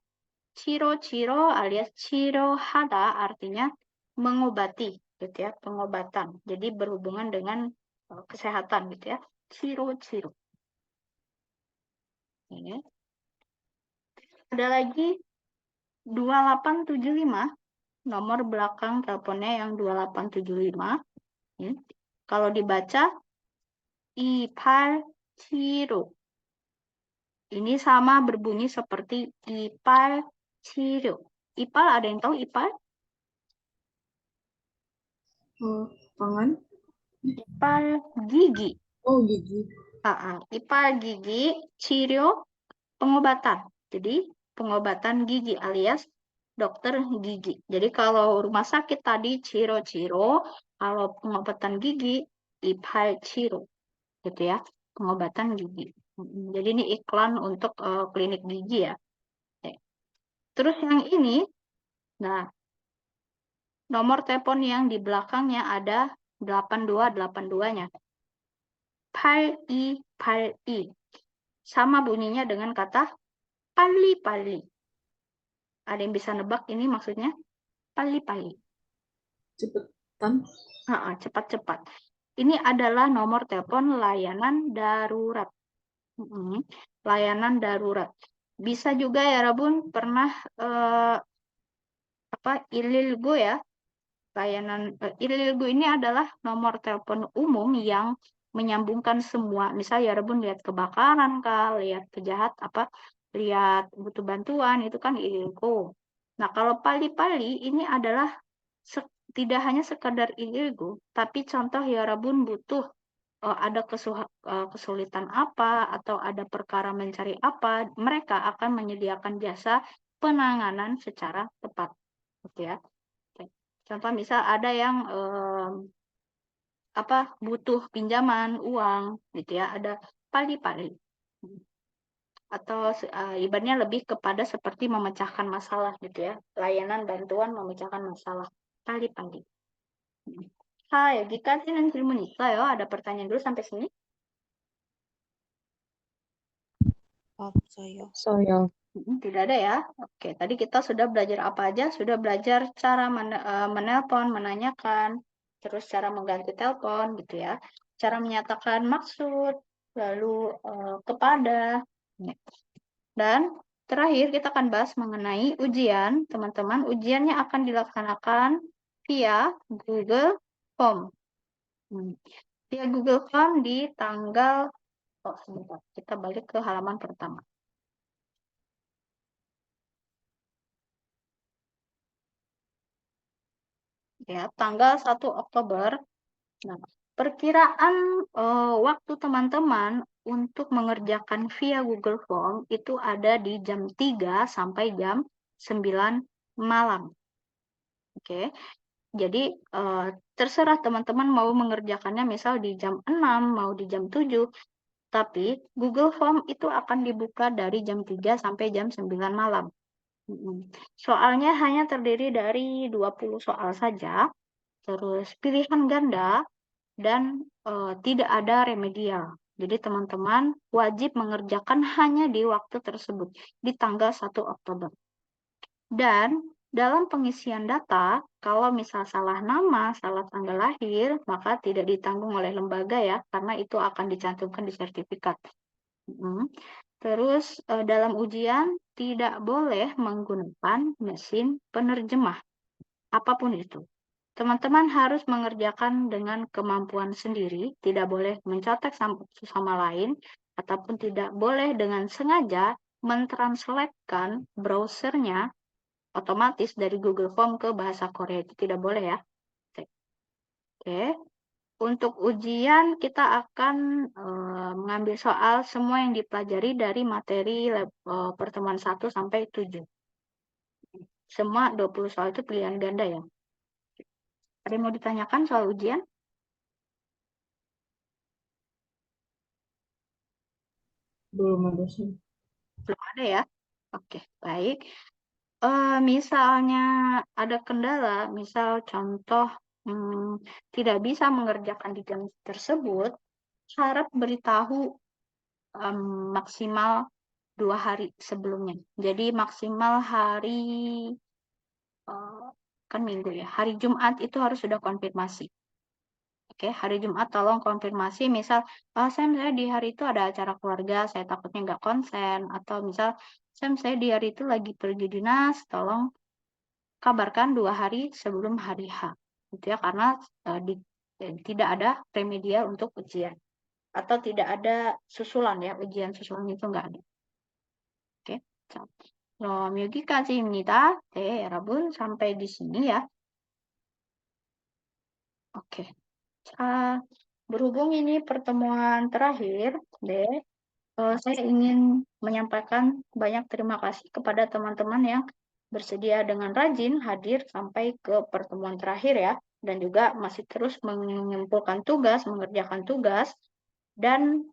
alias Cirohada artinya mengobati gitu ya, pengobatan. Jadi berhubungan dengan kesehatan gitu ya. Ciro. Ini. Ada lagi 2875, nomor belakang teleponnya yang 2875. Kalau dibaca Ipal Ciro. Ini sama berbunyi seperti Ipal Ciro. Ipal, ada yang tahu Ipal? Tangan. Ipal gigi. Oh, gigi. Ipal gigi, Ciro, pengobatan. Jadi pengobatan gigi alias dokter gigi. Jadi kalau rumah sakit tadi Ciro, kalau pengobatan gigi Ipal Ciro. Gitu ya, pengobatan gigi. Jadi ini iklan untuk klinik gigi ya. Terus yang ini, nah nomor telepon yang di belakangnya ada 8282-nya. Pali. Sama bunyinya dengan kata pali. Ada yang bisa nebak ini maksudnya? Pali-pali. Cepetan. Cepat-cepat. Ini adalah nomor telepon layanan darurat. Layanan darurat. Bisa juga ya Rabun pernah ILILGO ya. Layanan ILILGO ini adalah nomor telepon umum yang menyambungkan semua. Misal ya Rabun lihat kebakaran kah, lihat lihat butuh bantuan, itu kan ILILGO. Nah, kalau pali-pali ini adalah tidak hanya sekadar ILILGO, tapi contoh ya Rabun butuh ada kesulitan apa atau ada perkara mencari apa, mereka akan menyediakan jasa penanganan secara tepat, gitu ya. Contoh misal ada yang butuh pinjaman uang, gitu ya, ada pali-pali. Atau ibaratnya lebih kepada seperti memecahkan masalah, gitu ya, layanan bantuan memecahkan masalah, pali-pali. Hai, jika sih 질문 있어요? Ada pertanyaan dulu sampai sini? 없어요. Tidak ada ya. Oke, tadi kita sudah belajar apa aja? Sudah belajar cara menelpon, menanyakan, terus cara mengganti telepon, gitu ya. Cara menyatakan maksud, lalu kepada. Dan terakhir kita akan bahas mengenai ujian. Teman-teman, ujiannya akan dilaksanakan via Google Form. Via Google Form di tanggal, sebentar, kita balik ke halaman pertama. Ya, tanggal 1 Oktober. Nah, perkiraan waktu teman-teman untuk mengerjakan via Google Form itu ada di jam 3 sampai jam 9 malam. Oke. Jadi terserah teman-teman mau mengerjakannya misal di jam 6, mau di jam 7, tapi Google Form itu akan dibuka dari jam 3 sampai jam 9 malam. Soalnya hanya terdiri dari 20 soal saja, terus pilihan ganda, dan tidak ada remedial. Jadi teman-teman wajib mengerjakan hanya di waktu tersebut, di tanggal 1 Oktober. Dan dalam pengisian data, kalau misal salah nama, salah tanggal lahir, maka tidak ditanggung oleh lembaga ya, karena itu akan dicantumkan di sertifikat. Terus dalam ujian tidak boleh menggunakan mesin penerjemah, apapun itu. Teman-teman harus mengerjakan dengan kemampuan sendiri, tidak boleh mencontek satu sama lain, ataupun tidak boleh dengan sengaja mentranslatekan browsernya otomatis dari Google Form ke bahasa Korea. Itu tidak boleh ya. Oke. Untuk ujian kita akan mengambil soal semua yang dipelajari dari materi pertemuan 1 sampai 7. Semua 20 soal itu pilihan ganda ya. Ada yang mau ditanyakan soal ujian? Belum ada sih. Belum ada ya? Oke, baik. Misalnya ada kendala, misal contoh tidak bisa mengerjakan di jam tersebut, harap beritahu maksimal 2 hari sebelumnya. Jadi maksimal hari kan Minggu ya, hari Jumat itu harus sudah konfirmasi. Oke, hari Jumat tolong konfirmasi, misal saya di hari itu ada acara keluarga, saya takutnya nggak konsen, atau misal saya di hari itu lagi pergi dinas, tolong kabarkan 2 hari sebelum hari H, gitu ya, karena tidak ada remedial untuk ujian, atau tidak ada susulan ya, ujian susulan itu nggak ada. Oke, 그럼 여기까지입니다. 네, 여러분 sampai di sini ya. Oke. Berhubung ini pertemuan terakhir, saya ingin menyampaikan banyak terima kasih kepada teman-teman yang bersedia dengan rajin hadir sampai ke pertemuan terakhir ya, dan juga masih terus mengumpulkan tugas, mengerjakan tugas, dan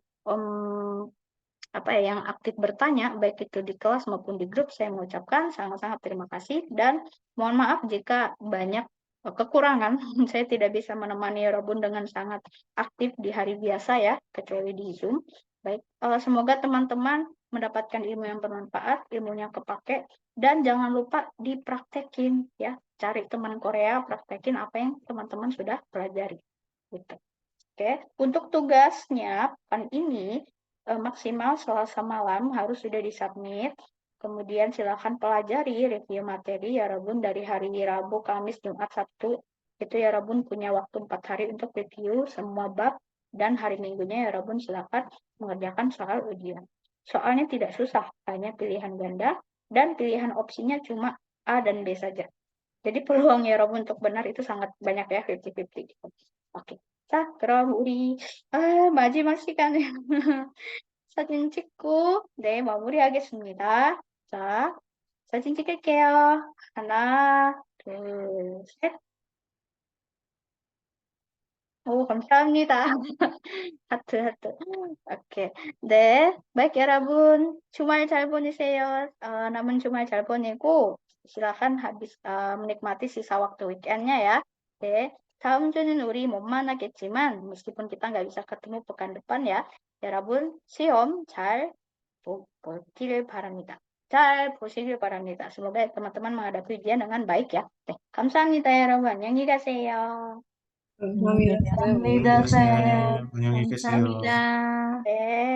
yang aktif bertanya, baik itu di kelas maupun di grup. Saya mengucapkan sangat-sangat terima kasih, dan mohon maaf jika banyak kekurangan. Saya tidak bisa menemani Robun dengan sangat aktif di hari biasa ya, kecuali di Zoom. Baik, semoga teman-teman mendapatkan ilmu yang bermanfaat, ilmunya kepake, dan jangan lupa dipraktekin ya. Cari teman Korea, praktekin apa yang teman-teman sudah pelajari. Gitu. Oke, untuk tugasnya pekan ini maksimal Selasa malam harus sudah disubmit. Kemudian silakan pelajari review materi ya Rabun dari hari Rabu, Kamis, Jumat, Sabtu. Itu ya Rabun punya waktu 4 hari untuk review semua bab dan hari Minggunya ya Rabun silakan mengerjakan soal ujian. Soalnya tidak susah, hanya pilihan ganda dan pilihan opsinya cuma A dan B saja. Jadi peluang ya Rabun untuk benar itu sangat banyak ya, 50-50. Oke. 자, 그럼 우리 마지막 시간에 사진 찍고 네, 마무리하겠습니다. 자, 사진 찍을게요. 하나, 둘, 셋. 오, 감사합니다. 하트, 하트. 오케이. 네, baik ya Rabun. 주말 잘 보내세요. 남은 주말 잘 보내고 silakan habis menikmati sisa waktu weekendnya ya. 네, 다음 주는 우리 못 만나겠지만 meskipun kita nggak bisa ketemu pekan depan ya, 여러분 시험 잘 보기를 바랍니다. 잘 보시길 바랍니다. Semoga teman-teman menghadapi ujian dengan baik ya. 네, 감사합니다, 여러분. 안녕히 가세요. 감사합니다, 쌤. 감사합니다, 쌤. 안녕히 계세요. 감사합니다. 네.